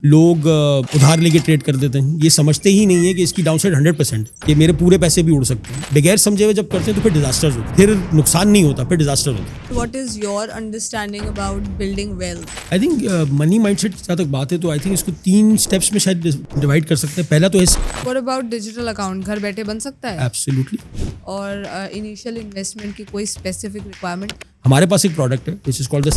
लोग उधार लेके ट्रेड कर देते हैं, ये समझते ही नहीं है कि इसकी डाउनसाइड 100% कि मेरे पूरे पैसे भी उड़ सकते हैं। बगैर समझे हुए जब करते हैं तो फिर डिजास्टर्स होते हैं, फिर नुकसान नहीं होता, फिर डिजास्टर होता है। What is your understanding about building wealth? I think money mindset जहाँ तक बात है तो आई थिंक इसको 3 स्टेप्स में शायद डिवाइड कर सकते हैं। पहला तो है What about digital account? घर बैठे बन सकता है? एब्सोल्युटली। और इनिशियल इन्वेस्टमेंट की कोई स्पेसिफिक रिक्वायरमेंट? हमारे पास एक प्रोडक्ट है विच इज कॉल्ड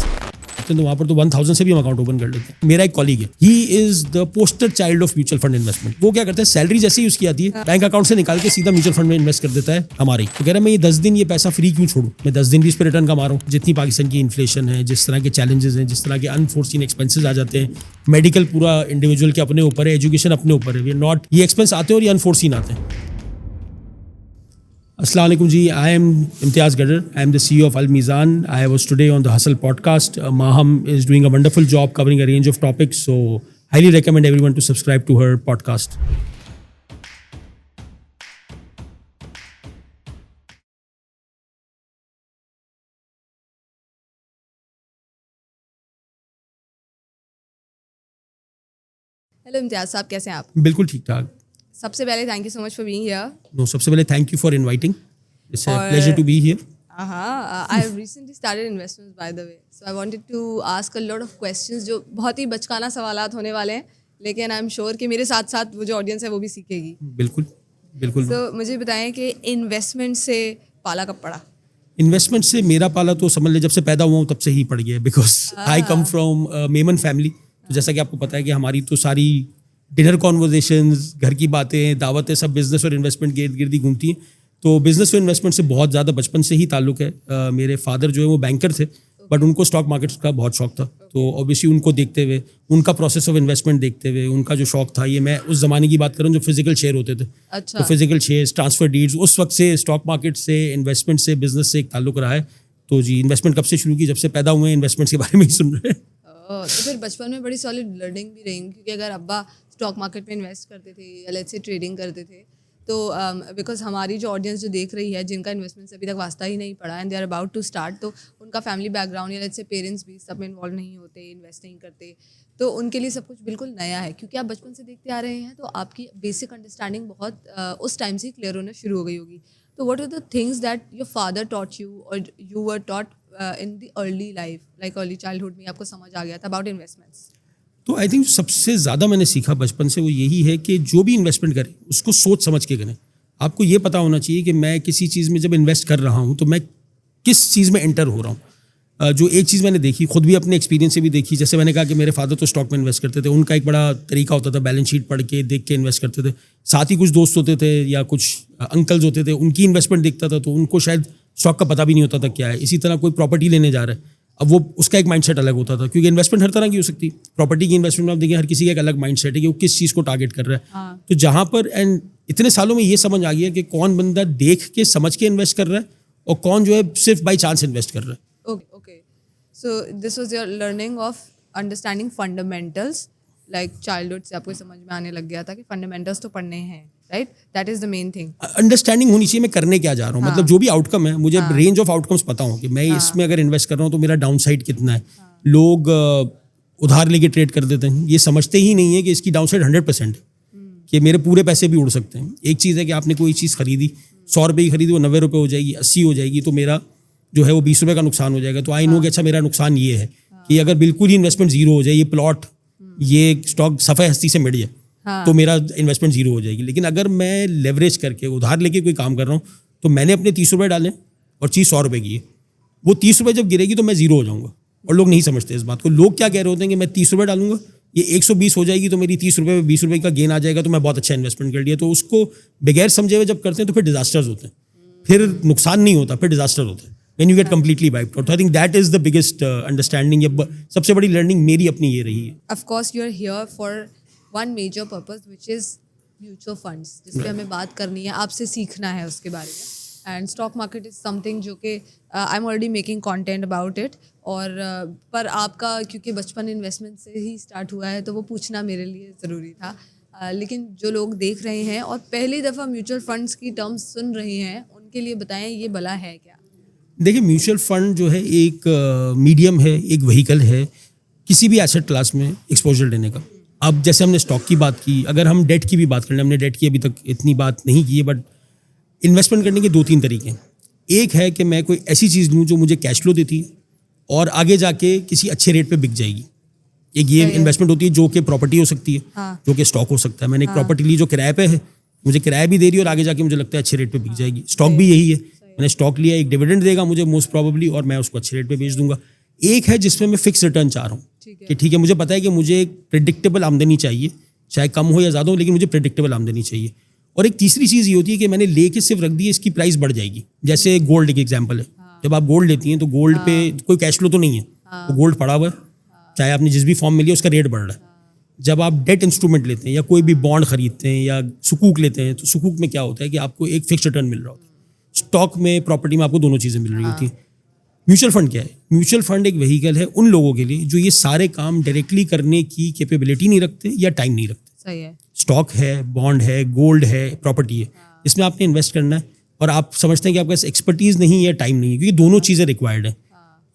तो वहाँ पर तो 1000 से भी हम अकाउंट ओपन कर लेते हैं। मेरा एक कॉलीग है, ही is the poster child of mutual fund investment. वो क्या करता है, सैलरी जैसे ही उसकी आती है बैंक अकाउंट से निकाल के सीधा म्यूचुअल फंड में इन्वेस्ट कर देता है हमारे। तो कह रहा है मैं ये 10 दिन ये पैसा फ्री क्यों छोड़ूं, मैं 10 दिन भी इस पर रिटर्न कमा रहा हूँ। जितनी पाकिस्तान की इन्फ्लेशन है, जिस तरह के चैलेंजेस हैं, जिस तरह के अनफोर्सिन एक्सपेंसेस आ जाते हैं, मेडिकल पूरा इंडिविजुअल के अपने ऊपर है, एजुकेशन अपने ऊपर है, नॉट ये एक्सपेंस आते हैं और ये अनफोर्सिन आते हैं। Assalamu alaikum ji, I am Imtiaz Gadar. I am the CEO of Al Mizan. I was today on the Hustle podcast. Maham is doing a wonderful job covering a range of topics. So highly recommend everyone to subscribe to her podcast. Hello Imtiaz साहब, कैसे हैं आप? बिल्कुल ठीक ठाक। सबसे पहले thank you so much for being here. No, सबसे पहले thank you for inviting. It's a और- pleasure to be here. I have recently started investments by the way. So I wanted to ask a lot of questions जो बहुत ही बचकाना सवालात होने वाले हैं, लेकिन आई एम श्योर कि मेरे साथ साथ वो जो ऑडियंस है वो भी सीखेगी। बिल्कुल बिल्कुल। तो मुझे बताएं कि इन्वेस्टमेंट से पाला कब पड़ा? इन्वेस्टमेंट से मेरा पाला तो समझ ले जब से पैदा हुआ हूँ तब से ही पड़ गया है, because I come from Memon family. तो जैसा कि आपको पता है कि हमारी तो सारी डिनर कॉन्वर्जेशंस, घर की बातें, दावतें सब बिजनेस और इन्वेस्टमेंट के इर्द गिर्द ही घूमती हैं। तो बिजनेस और इन्वेस्टमेंट से बहुत ज़्यादा बचपन से ही ताल्लुक है। मेरे फादर जो है वो बैंकर थे, बट उनको स्टॉक मार्केट का बहुत शौक था। तो ऑब्वियसली उनको देखते हुए, उनका प्रोसेस ऑफ इन्वेस्टमेंट देखते हुए, उनका जो शौक था, ये मैं उस ज़माने की बात करूँ जो फिजिकल शेयर होते थे। अच्छा। तो फिजिकल शेयर्स, ट्रांसफर डीड्स, उस वक्त से स्टॉक मार्केट से, इन्वेस्टमेंट से, बिजनेस से एक ताल्लुक रहा है। तो जी इन्वेस्टमेंट कब से शुरू की, जब से पैदा हुए इन्वेस्टमेंट्स के बारे में ही सुन रहे हैं। तो फिर बचपन में बड़ी सॉलिड लर्निंग भी रही, क्योंकि अगर अब्बा स्टॉक मार्केट में इन्वेस्ट करते थे या लेट्स से ट्रेडिंग करते थे, तो बिकॉज हमारी जो ऑडियंस जो देख रही है, जिनका इन्वेस्टमेंट से अभी तक वास्ता ही नहीं पड़ा and they are about to start, तो उनका फैमिली बैकग्राउंड या लेट्स से पेरेंट्स भी सब में इन्वॉल्व नहीं होते, इन्वेस्ट नहीं करते, तो उनके लिए सब कुछ बिल्कुल नया है। क्योंकि आप बचपन से देखते आ रहे हैं तो आपकी बेसिक अंडरस्टैंडिंग बहुत उस टाइम से क्लियर होना शुरू हो गई होगी। तो what are the things that your father taught you और you were taught in the early life, like early childhood में आपको समझ आ गया था अबाउट इन्वेस्टमेंट्स? तो आई थिंक सबसे ज़्यादा मैंने सीखा बचपन से वो यही है कि जो भी इन्वेस्टमेंट करें उसको सोच समझ के करें। आपको ये पता होना चाहिए कि मैं किसी चीज़ में जब इन्वेस्ट कर रहा हूँ तो मैं किस चीज़ में एंटर हो रहा हूँ। जो एक चीज़ मैंने देखी, खुद भी अपने एक्सपीरियंस से भी देखी, जैसे मैंने कहा कि मेरे फादर तो स्टॉक में इन्वेस्ट करते थे, उनका एक बड़ा तरीका होता था, बैलेंस शीट पढ़ के देख के इन्वेस्ट करते थे। साथ ही कुछ दोस्त होते थे या कुछ अंकल्स होते थे, उनकी इन्वेस्टमेंट देखता था तो उनको शायद स्टॉक का पता भी नहीं होता था क्या है। इसी तरह कोई प्रॉपर्टी लेने जा रहा है, अब वो उसका एक माइंडसेट अलग होता था, क्योंकि इन्वेस्टमेंट हर तरह की हो सकती है। प्रॉपर्टी की इन्वेस्टमेंट में आप देखिए हर किसी का एक अलग माइंडसेट है कि वो किस चीज़ को टारगेट कर रहा है। हाँ। तो जहाँ पर एंड इतने सालों में ये समझ आ गया कि कौन बंदा देख के समझ के इन्वेस्ट कर रहा है और कौन जो है सिर्फ बाई चांस इन्वेस्ट कर रहा है। Okay. So this was your learning of understanding fundamentals, like childhood से आपको समझ में आने लग गया था कि फंडामेंटल्स तो पढ़ने हैं, right? That is the main thing. Understanding होनी चाहिए मैं करने क्या जा रहा हूँ, मतलब जो भी आउटकम है मुझे रेंज ऑफ आउटकम्स पता हो कि मैं इसमें अगर इन्वेस्ट कर रहा हूँ तो मेरा डाउन साइड कितना है। लोग उधार लेके ट्रेड कर देते हैं, ये समझते ही नहीं है कि इसकी डाउन साइड 100% है, कि मेरे पूरे पैसे भी उड़ सकते हैं। एक चीज़ है कि आपने कोई चीज़ खरीदी, 100 रुपये की खरीदी, वो 90 रुपये हो जाएगी, 80 हो जाएगी, तो मेरा जो है वो 20 रुपये का नुकसान हो जाएगा। तो आई नो कि अच्छा मेरा नुकसान ये है कि अगर बिल्कुल ही इन्वेस्टमेंट जीरो हो जाए, ये प्लॉट, ये स्टॉक सफ़े हस्ती से मिट जाए, तो मेरा इन्वेस्टमेंट जीरो हो जाएगी। लेकिन अगर मैं लेवरेज करके उधार लेके कोई काम कर रहा हूँ तो मैंने अपने 30 रुपये डाले और चीज़ 100 रुपये की है, वो 30 रुपये जब गिरेगी तो मैं जीरो हो जाऊँगा। और लोग नहीं समझते इस बात को। लोग क्या कह रहे होते हैं कि मैं 30 रुपये डालूंगा, ये 120 हो जाएगी, तो मेरी 30 रुपये में 20 रुपये का गेन आ जाएगा, तो मैं बहुत अच्छा इन्वेस्टमेंट कर लिया। तो उसको बगैर समझे हुए जब करते हैं तो फिर डिजास्टर्स होते हैं, फिर नुकसान नहीं होता, फिर डिजास्टर होता है when you get completely wiped out. So I think that is the biggest understanding. ये सबसे बड़ी लर्निंग मेरी अपनी ये रही है। Of course you are here for one major purpose which is mutual funds, जिस पे हमें बात करनी है, आपसे सीखना है उसके बारे में। And stock market is something जो कि I am already making content about it, और पर आपका क्योंकि बचपन इन्वेस्टमेंट से ही स्टार्ट हुआ है तो वो पूछना मेरे लिए ज़रूरी था। लेकिन जो लोग देख रहे हैं और पहली दफ़ा म्यूचुअल फंड्स की टर्म्स सुन रहे हैं, उनके लिए बताएं ये भला है क्या? देखिए म्यूचुअल फंड जो है एक मीडियम है, एक व्हीकल है किसी भी एसेट क्लास में एक्सपोजर लेने का। अब जैसे हमने स्टॉक की बात की, अगर हम डेट की भी बात कर लें, हमने डेट की अभी तक इतनी बात नहीं की है, बट इन्वेस्टमेंट करने के 2-3 तरीके हैं। एक है कि मैं कोई ऐसी चीज़ लूँ जो मुझे कैश फ्लो देती है और आगे जाके किसी अच्छे रेट पे बिक जाएगी। एक ये इन्वेस्टमेंट होती है जो कि प्रॉपर्टी हो सकती है, जो कि स्टॉक हो सकता है। मैंने एक प्रॉपर्टी ली जो किराए पे है, मुझे किराया भी दे रही है और आगे जाके मुझे लगता है अच्छे रेट पे बिक जाएगी। स्टॉक भी यही है, मैंने स्टॉक लिया, एक डिविडेंड देगा मुझे मोस्ट प्रोबेबली और मैं उसको अच्छे रेट पे बेच दूंगा। एक है जिसमें मैं फिक्स रिटर्न चाह रहा हूँ कि ठीक है, मुझे पता है कि मुझे एक प्रेडिक्टेबल आमदनी चाहिए, चाहे कम हो या ज़्यादा हो, लेकिन मुझे प्रेडिक्टेबल आमदनी चाहिए। और एक तीसरी चीज़ ये होती है कि मैंने लेके सिर्फ रख दी है, इसकी प्राइस बढ़ जाएगी। जैसे गोल्ड एक एग्जाम्पल है, जब आप गोल्ड लेती हैं तो गोल्ड पे कोई कैश फ्लो तो नहीं है, तो गोल्ड पड़ा हुआ है, चाहे आपने जिस भी फॉर्म में लिया उसका रेट बढ़ रहा है। जब आप डेट इंस्ट्रूमेंट लेते हैं या कोई भी बॉन्ड खरीदते हैं या सुकूक लेते हैं, तो सुकूक में क्या होता है कि आपको एक फिक्स रिटर्न मिल रहा होता है। स्टॉक में, प्रॉपर्टी में आपको दोनों चीज़ें मिल रही होती हैं। म्यूचुअल फंड क्या है? म्यूचुअल फंड एक व्हीकल है उन लोगों के लिए जो ये सारे काम डायरेक्टली करने की कैपेबिलिटी नहीं रखते या टाइम नहीं रखते। सही है। स्टॉक है, बॉन्ड है, गोल्ड है, प्रॉपर्टी है, इसमें आपने इन्वेस्ट करना है और आप समझते हैं कि आपके पास एक्सपर्टीज नहीं है, टाइम नहीं है, क्योंकि दोनों चीज़ें रिक्वायर्ड है।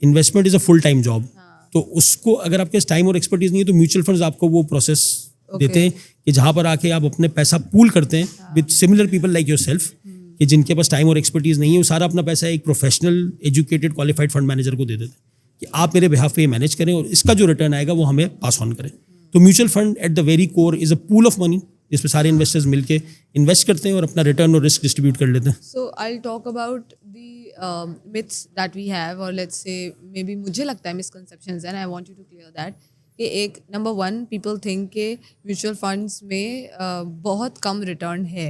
Investment is a full time job, तो उसको अगर आपके पास टाइम और एक्सपर्टीज नहीं है तो म्यूचुअल फंड्स आपको वो प्रोसेस देते हैं कि जहाँ पर आके आप अपने पैसा पूल करते हैं with similar people like your self, कि जिनके पास टाइम और एक्सपर्टीज नहीं है, वो सारा अपना पैसा एक professional educated qualified fund manager को दे देते हैं कि आप मेरे बिहाफ पे मैनेज करें और इसका जो रिटर्न आएगा वो हमें पास ऑन करें। तो mutual fund at the very core is a pool of money जिसमें सारे इन्वेस्टर्स मिलके इन्वेस्ट करते हैं और अपना रिटर्न और रिस्क डिस्ट्रीब्यूट कर लेते हैं। So I'll talk about the myths that we have, or let's say maybe मुझे लगता है misconceptions, and I want you to clear that. कि एक नंबर 1 people think कि म्यूचुअल फंड्स में बहुत कम रिटर्न है।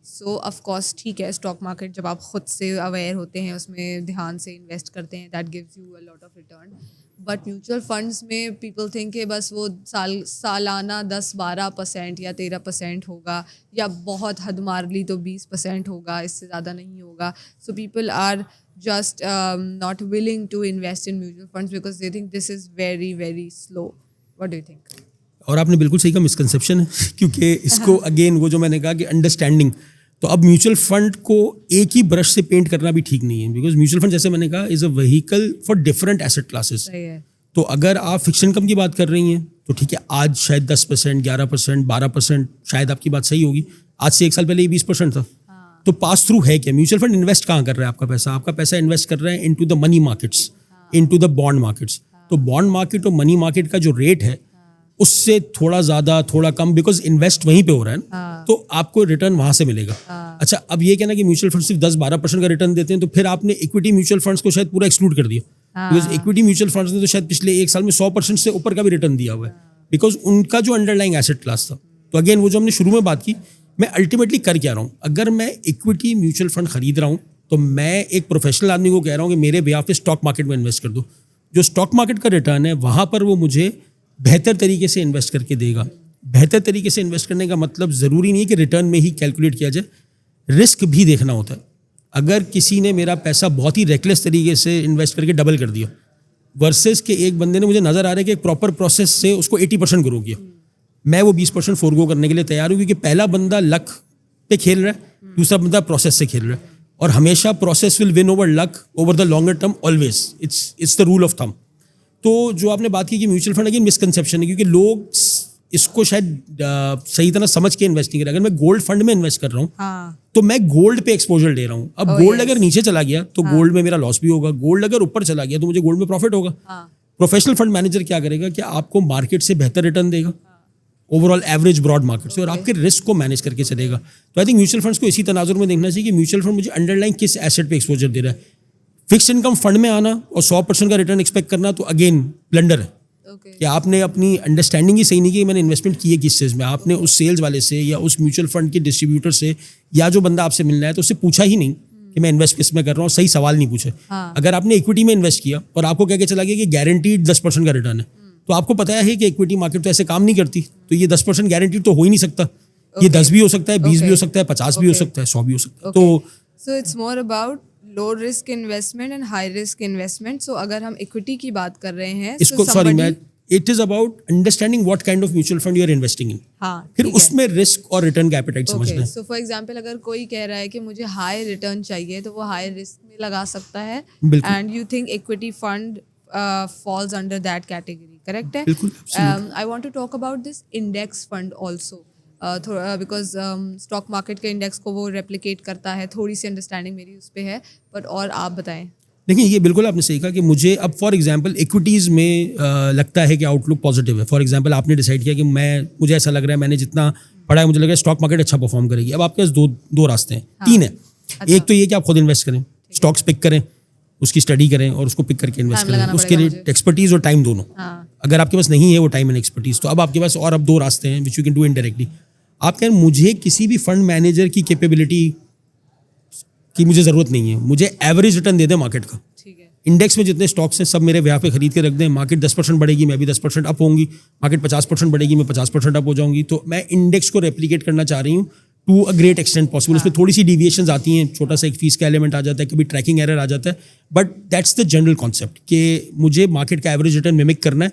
सो ऑफ कोर्स ठीक है, स्टॉक मार्केट जब आप खुद से अवेयर होते हैं, उसमें ध्यान से इन्वेस्ट करते हैं, that gives you a lot of return. But mutual funds में पीपल थिंक कि बस वो सालाना 10-12% या 13% होगा, या बहुत हद मार ली तो 20% होगा, इससे ज़्यादा नहीं होगा। So people are just not willing to invest in mutual funds because they think this is very very slow. What do you think? और आपने बिल्कुल सही कहा, मिसकंसेप्शन है क्योंकि इसको अगेन वो जो मैंने कहा कि अंडरस्टैंडिंग, तो अब म्यूचुअल फंड को एक ही ब्रश से पेंट करना भी ठीक नहीं है, बिकॉज म्यूचुअल फंड जैसे मैंने कहा is a vehicle for different asset classes. तो अगर आप फिक्स इनकम की बात कर रही हैं तो ठीक है, आज शायद 10%, 11%, 12% शायद आपकी बात सही होगी, आज से 1 साल पहले ये 20% था। तो पास थ्रू है क्या? म्यूचुअल फंड इन्वेस्ट कहाँ कर रहा है आपका पैसा? आपका पैसा इन्वेस्ट कर रहा है into the money markets, into the bond markets. तो बॉन्ड मार्केट और मनी मार्केट का जो रेट है उससे थोड़ा ज़्यादा थोड़ा कम, बिकॉज इन्वेस्ट वहीं पे हो रहा है ना, तो आपको रिटर्न वहाँ से मिलेगा। अच्छा, अब ये कहना कि म्यूचुअल फंड सिर्फ 10-12% का रिटर्न देते हैं, तो फिर आपने इक्विटी म्यूचुअल फंड्स को शायद पूरा एक्सक्लूड कर दिया, बिकॉज इक्विटी म्यूचुअल फंड्स ने तो शायद पिछले 1 साल में 100% से ऊपर का भी रिटर्न दिया हुआ है, बिकॉज उनका जो अंडरलाइंग एसेट क्लास था। तो अगेन वो जो हमने शुरू में बात की, मैं अल्टीमेटली कर क्या रहा हूँ? अगर मैं इक्विटी म्यूचुअल फंड खरीद रहा हूँ तो मैं एक प्रोफेशनल आदमी को कह रहा हूँ कि मेरे बिहाफ पे स्टॉक मार्केट में इन्वेस्ट कर दो। जो स्टॉक मार्केट का रिटर्न है वहाँ पर वो मुझे बेहतर तरीके से इन्वेस्ट करके देगा। बेहतर तरीके से इन्वेस्ट करने का मतलब ज़रूरी नहीं है कि रिटर्न में ही कैलकुलेट किया जाए, रिस्क भी देखना होता है। अगर किसी ने मेरा पैसा बहुत ही रेकलेस तरीके से इन्वेस्ट करके डबल कर दिया वर्सेस के एक बंदे ने मुझे नज़र आ रहा है कि एक प्रॉपर प्रोसेस से उसको 80% ग्रो किया, मैं वो 20% फोरगो करने के लिए तैयार हूँ, क्योंकि पहला बंदा लक पे खेल रहा है, दूसरा बंदा प्रोसेस से खेल रहा है, और हमेशा process will win over luck over the longer term always, it's the rule of thumb. तो जो आपने बात की कि म्यूचुअल फंड अगेन मिसकंसेप्शन है, क्योंकि लोग इसको शायद सही तरह समझ के इन्वेस्ट नहीं कर रहे। अगर मैं गोल्ड फंड में इन्वेस्ट कर रहा हूँ तो मैं गोल्ड पे एक्सपोजर ले रहा हूँ। अब गोल्ड अगर नीचे चला गया तो गोल्ड में मेरा लॉस भी होगा, गोल्ड अगर ऊपर चला गया तो मुझे गोल्ड में प्रॉफिट होगा। प्रोफेशनल फंड मैनेजर क्या करेगा कि आपको मार्केट से बेहतर रिटर्न देगा, ओवरऑल एवरेज ब्रॉड मार्केट से, और आपके रिस्क को मैनेज करके चलेगा। तो आई थिंक म्यूचुअल फंड्स को इसी तनाजुर में देखना चाहिए कि म्यूचुअल फंड मुझे अंडरलाइन किस एसेट पे एक्सपोजर दे रहा है। फिक्स इनकम फंड में आना और 100% का रिटर्न एक्सपेक्ट करना तो अगेन ब्लंडर है। कि आपने अपनी अंडरस्टैंडिंग ही सही नहीं की कि मैंने इन्वेस्टमेंट की है किस चीज़ में। आपने उस सेल्स वाले से या उस म्यूचुअल फंड के डिस्ट्रीब्यूटर से या जो बंदा आपसे मिलना है तो उससे पूछा ही नहीं कि मैं इन्वेस्ट किस में कर रहा हूँ, सही सवाल नहीं पूछे। अगर आपने इक्विटी में इन्वेस्ट किया और आपको कह के चला गया कि गारंटीड 10% का रिटर्न है, तो आपको पता है कि इक्विटी मार्केट तो ऐसे काम नहीं करती, तो ये 10% गारंटीड तो हो ही नहीं सकता। ये 10 भी हो सकता है, 20 भी हो सकता है, 50 भी हो सकता है, 100 भी हो सकता है। तो so it's more about low risk investment and high risk investment. So अगर हम इक्विटी की बात कर रहे हैं, इसको सॉरी मैं it is about understanding what kind of mutual fund you are investing in. फिर उसमें रिस्क और रिटर्न का एपेटाइट समझना है। सो फॉर एग्जांपल अगर कोई कह रहा है कि मुझे हाई रिटर्न चाहिए तो वो हाई रिस्क में लगा सकता है, and you think equity fund falls under that category? Correct है? बिल्कुल, I want to talk about this index fund also, थोड़ा बिकॉज स्टॉक मार्केट के इंडेक्स को वो रेप्लिकेट करता है, थोड़ी सी अंडरस्टैंडिंग मेरी उस पर है, बट और आप बताएं। देखिए, ये बिल्कुल आपने सही कहा कि मुझे अब फॉर एग्जांपल इक्विटीज़ में लगता है कि आउटलुक पॉजिटिव है। फॉर एग्जांपल आपने डिसाइड किया कि मुझे ऐसा लग रहा है, मैंने जितना पढ़ा है मुझे लग रहा है स्टॉक मार्केट अच्छा परफॉर्म करेगी। अब आपके पास दो रास्ते हैं, तीन है। अच्छा। एक तो ये कि आप खुद इन्वेस्ट करें, स्टॉक्स पिक करें, उसकी स्टडी करें और उसको पिक करके इन्वेस्ट करें। उसके लिए एक्सपर्टीज और टाइम दोनों। अगर आपके पास नहीं है वो टाइम एंड एक्सपर्टीज, तो अब आपके पास और अब दो रास्ते हैं which you can do indirectly. आप कहें मुझे किसी भी फंड मैनेजर की कैपेबिलिटी की मुझे ज़रूरत नहीं है, मुझे एवरेज रिटर्न दे दें मार्केट का। ठीक है। इंडेक्स में जितने स्टॉक्स हैं सब मेरे यहाँ पे खरीद के रख दें। मार्केट 10% बढ़ेगी, मैं भी 10% अप होंगी। मार्केट 50% बढ़ेगी, मैं 50% अप हो जाऊंगी। तो मैं इंडेक्स को रेप्लिकेट करना चाह रही हूँ to a great extent possible. उसमें थोड़ी सी डिविएशंस आती हैं, छोटा सा एक फीस का एलिमेंट आ जाता है, कभी ट्रैकिंग एरर आ जाता है, but that's the general concept कि मुझे मार्केट का एवरेज रिटर्न मिमिक करना है।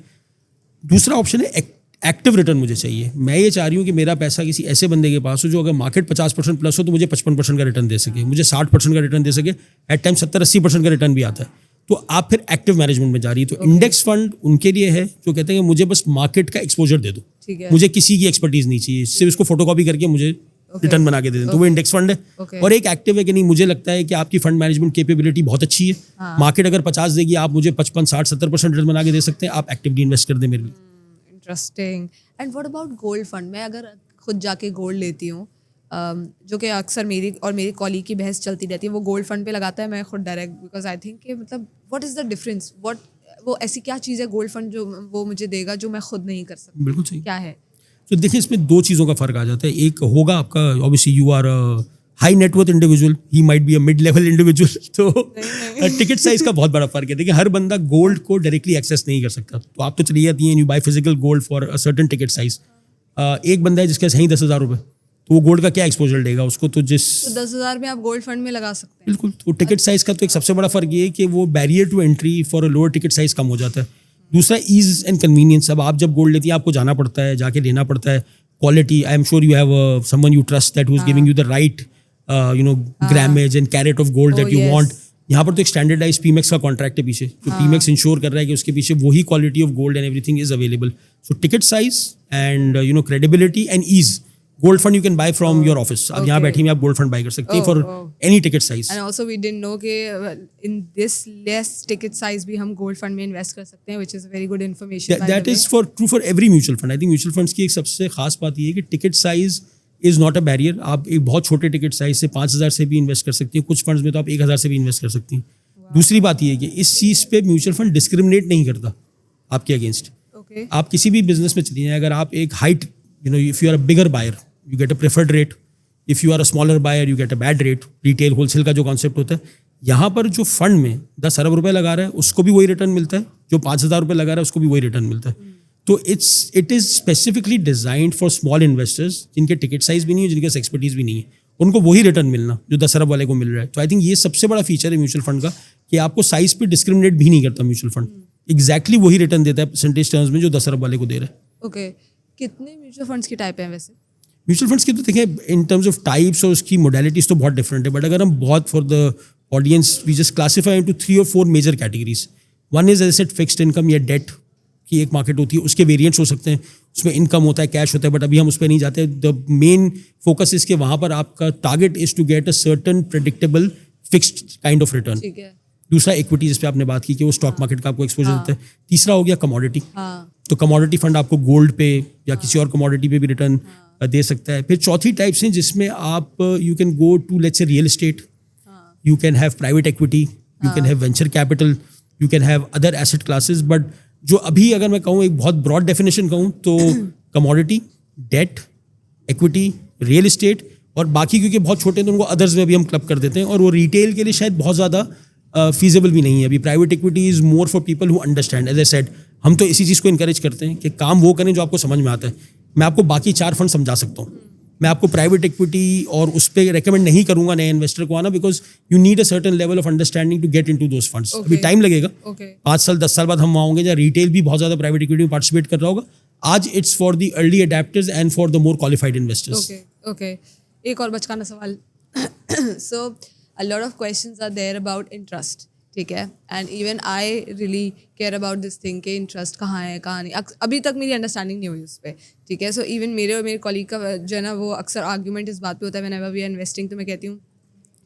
दूसरा ऑप्शन है एक्टिव रिटर्न मुझे चाहिए। मैं ये चाह रही हूँ कि मेरा पैसा किसी ऐसे बंदे के पास हो जो अगर मार्केट 50% प्लस हो तो मुझे 55% का रिटर्न दे सके, मुझे 60% का रिटर्न दे सके, एट टाइम 70-80% का रिटर्न भी आता है। तो आप फिर एक्टिव मैनेजमेंट में जा रही है। तो इंडेक्स फंड उनके लिए है जो कहते हैं कि मुझे बस मार्केट का एक्सपोजर दे दो, ठीक है। मुझे किसी की एक्सपर्टीज नहीं चाहिए, सिर्फ उसको फोटोकॉपी करके मुझे रिटर्न बना के दे दें, तो वो इंडेक्स फंड है। और एक एक्टिव है कि नहीं, मुझे लगता है कि आपकी फंड मैनेजमेंट कैपेबिलिटी बहुत अच्छी है, मार्केट अगर 50 देगी, आप मुझे 55-60-70% रिटर्न बना के दे सकते हैं, आप एक्टिवली इन्वेस्ट कर दें मेरे लिए। Interesting. And what about gold fund? मैं अगर खुद जाके गोल्ड लेती हूँ, जो कि अक्सर मेरी और मेरी कॉलीग की बहस चलती रहती है, वो गोल्ड फंड पे लगाता है, मैं खुद डायरेक्ट, बिकॉज आई थिंक कि मतलब व्हाट इज़ द डिफरेंस, वो ऐसी क्या चीज़ है गोल्ड फंड जो वो मुझे देगा जो मैं खुद नहीं कर सकती? बिल्कुल सही। क्या है? तो देखिए, इसमें दो चीज़ों का फर्क आ जाता है। एक होगा आपका, obviously you are high net worth individual, he might be a mid level individual, तो टिकट साइज का बहुत बड़ा फर्क है। देखिए, हर बंदा गोल्ड को डायरेक्टली एक्सेस नहीं कर सकता। तो आप तो चली जाती हैं, you by physical gold for a certain ticket size. एक बंदा है जिसके पास है ही 10,000 रुपये, तो वो गोल्ड का क्या एक्सपोजर देगा उसको? तो 10,000 में आप गोल्ड फंड में लगा सकते हैं। बिल्कुल। तो टिकट साइज का तो एक सबसे बड़ा फर्क ये है कि वो barrier to entry for a lower ticket size कम हो जाता है। दूसरा, ईज एंड कन्वीनियंस। अब आप जब गोल्ड लेती हैं आपको जाना पड़ता है, जाके लेना पड़ता है। Quality, I am sure you have someone you trust that who is giving you the right grammage and carrot of gold that you want. यहाँ पर तो एक स्टैंडर्डाइज पीमेक्स का कॉन्ट्रैक्ट है पीछे, जो पीमेक्स इंश्योर कर रहा है कि उसके पीछे वही quality of gold and everything is available. So ticket size and credibility and ease, gold fund you can buy from your office. अब यहाँ बैठे में आप गोल्ड फंड बाय कर सकते हैं for any ticket size. And also we didn't know कि in this less ticket size भी हम गोल्ड फंड में इन्वेस्ट कर सकते हैं, which is very good information. That is for true for every mutual fund. I think mutual funds की एक सबसे खास बात ये है कि ticket size is not a barrier. आप एक बहुत छोटे टिकट साइज से 5,000 से भी इन्वेस्ट कर सकती हैं, कुछ फंड्स में तो आप 1,000 से भी इन्वेस्ट कर सकती हैं। दूसरी बात ये है कि इस चीज़ पे म्यूचुअल फंड डिस्क्रिमिनेट नहीं करता आपके अगेंस्ट। आप किसी भी बिजनेस में चलिए, अगर आप एक height, if you are a bigger buyer you get a preferred rate, if you are a smaller buyer you get a bad rate। Retail wholesale का जो कॉन्सेप्ट होता है, यहाँ पर जो फंड में 10 अरब रुपए लगा रहा है उसको भी वही रिटर्न मिलता है, जो 5,000 रुपये लगा रहा है उसको भी वही रिटर्न मिलता है। तो it is specifically designed for small investors जिनके टिकट साइज भी नहीं है, जिनके पास एक्सपर्टीज भी नहीं है, उनको वही रिटर्न मिलना जो 10 अरब वाले को मिल रहा है। तो आई थिंक ये सबसे बड़ा फीचर है म्यूचुअल फंड का कि आपको साइज पे डिस्क्रिमिनेट भी नहीं करता म्यूचुअल फंड, एग्जैक्टली वही रिटर्न देता है परसेंटेज टर्म्स में जो 10 अरब वाले को दे रहा है। ओके, कितने म्यूचुअल फंड्स के टाइप हैं वैसे? म्यूचुअल फंड्स की तो देखिए, इन टर्म्स ऑफ टाइप्स और उसकी मोडेलिटीज तो बहुत डिफरेंट है, बट अगर हम बहुत for the audience we just classify into 3 or 4 major categories. One is as said fixed income या डेट की एक मार्केट होती है, उसके वेरिएंट्स हो सकते हैं, उसमें इनकम होता है, कैश होता है, बट अभी हम उस पर नहीं जाते। द मेन फोकस इज कि वहाँ पर आपका target is to get a certain predictable fixed kind of return. ठीक है। दूसरा इक्विटी, जिस पे आपने बात की कि वो स्टॉक मार्केट का आपको एक्सपोजर देता है। तीसरा हो गया कमोडिटी। तो कमोडिटी फंड आपको गोल्ड पे या किसी और कमोडिटी पे भी रिटर्न दे सकता है। फिर चौथी टाइप्स हैं जिसमें आप you can go to let's say real estate, you can have private equity, you can have venture capital, you can have other asset classes. But जो अभी अगर मैं कहूँ एक बहुत ब्रॉड डेफिनेशन कहूँ तो commodity, debt, equity, real estate और बाकी क्योंकि बहुत छोटे हैं तो उनको अदर्स में भी हम क्लब कर देते हैं, और वो रिटेल के लिए शायद बहुत ज़्यादा फीजिबल भी नहीं है अभी। Private equity is more for people who understand. As I said, हम तो इसी चीज़ को इनकरेज करते हैं कि काम वो करें जो आपको समझ में आता है। मैं आपको बाकी 4 फंड समझा सकता हूँ, मैं आपको प्राइवेट इक्विटी और उस पर रेकमेंड नहीं करूँगा नए इन्वेस्टर को आना, because you need a certain level of understanding to get into those funds. अभी टाइम लगेगा, 5 साल 10 साल बाद हम वहाँ होंगे जहाँ रिटेल भी बहुत ज़्यादा प्राइवेट इक्विटी में पार्टिसिपेट कर रहा होगा। आज it's for the early adapters and for the more qualified investors. Okay, एक और बचकाना सवाल। सो a lot of questions are there about interest ठीक है, and even I really care about this thing कि इंटरेस्ट कहाँ है कहाँ नहीं, अभी तक मेरी अंडरस्टैंडिंग नहीं हुई उस पर, ठीक है। सो इवन मेरे और मेरे कॉलीग का जो है ना वो अक्सर आर्ग्यूमेंट इस बात पे होता है व्हेनेवर वी आर इन्वेस्टिंग, तो मैं कहती हूँ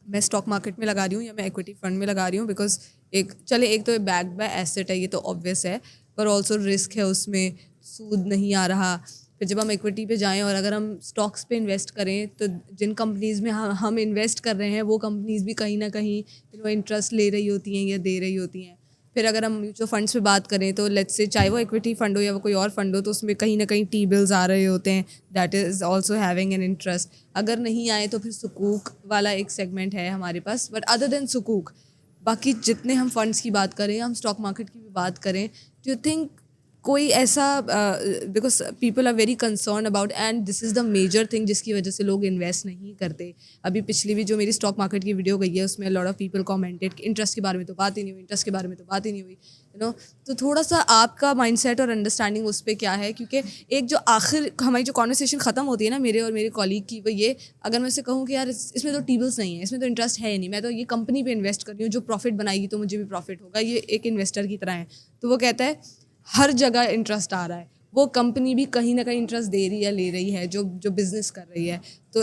मैं स्टॉक मार्केट में लगा रही हूँ या मैं इक्विटी फंड में लगा रही हूँ, बिकॉज एक तो बैक बाय एसेट है, ये तो ऑब्वियस है, पर ऑल्सो रिस्क है उसमें, सूद नहीं आ रहा। फिर जब हम इक्विटी पे जाएं और अगर हम स्टॉक्स पे इन्वेस्ट करें तो जिन कंपनीज़ में हम इन्वेस्ट कर रहे हैं वो कंपनीज़ भी कहीं ना कहीं इंटरेस्ट ले रही होती हैं या दे रही होती हैं। फिर अगर हम म्यूचुअल फंड्स पे बात करें तो लेट्स से चाहे वो इक्विटी फंड हो या वो कोई और फंड हो, तो उसमें कहीं ना कहीं टी बिल्स आ रहे होते हैं, that is also having an interest. अगर नहीं आए तो फिर सुकूक वाला एक सेगमेंट है हमारे पास, बट अदर देन सुकूक बाकी जितने हम फंड्स की बात करें, हम स्टॉक मार्केट की भी बात करें, डू यू थिंक कोई ऐसा, because people are very concern about and this is the major thing जिसकी वजह से लोग इन्वेस्ट नहीं करते। अभी पिछली भी जो मेरी स्टॉक मार्केट की वीडियो गई है उसमें लॉट ऑफ पीपल कमेंटेड कि इंटरेस्ट के बारे में तो बात ही नहीं हुई, इंटरेस्ट के बारे में तो बात ही नहीं हुई, यू नो। तो थोड़ा सा आपका माइंडसेट और अंडरस्टैंडिंग उस पर क्या है, क्योंकि एक जो आखिर हमारी जो कॉन्वर्सेशन ख़त्म होती है ना मेरे और मेरे कॉलीग की, वो ये अगर मैं उससे कहूँ कि यार इसमें तो टेबल्स नहीं है, इसमें तो इंटरेस्ट है नहीं, मैं तो ये कंपनी पे इन्वेस्ट कर रही हूँ, जो प्रॉफिट बनाएगी तो मुझे भी प्रॉफिट होगा, ये एक इन्वेस्टर की तरह है, तो वो कहता है हर जगह इंटरेस्ट आ रहा है, वो कंपनी भी कहीं ना कहीं इंटरेस्ट दे रही है, ले रही है, जो बिजनेस कर रही है, तो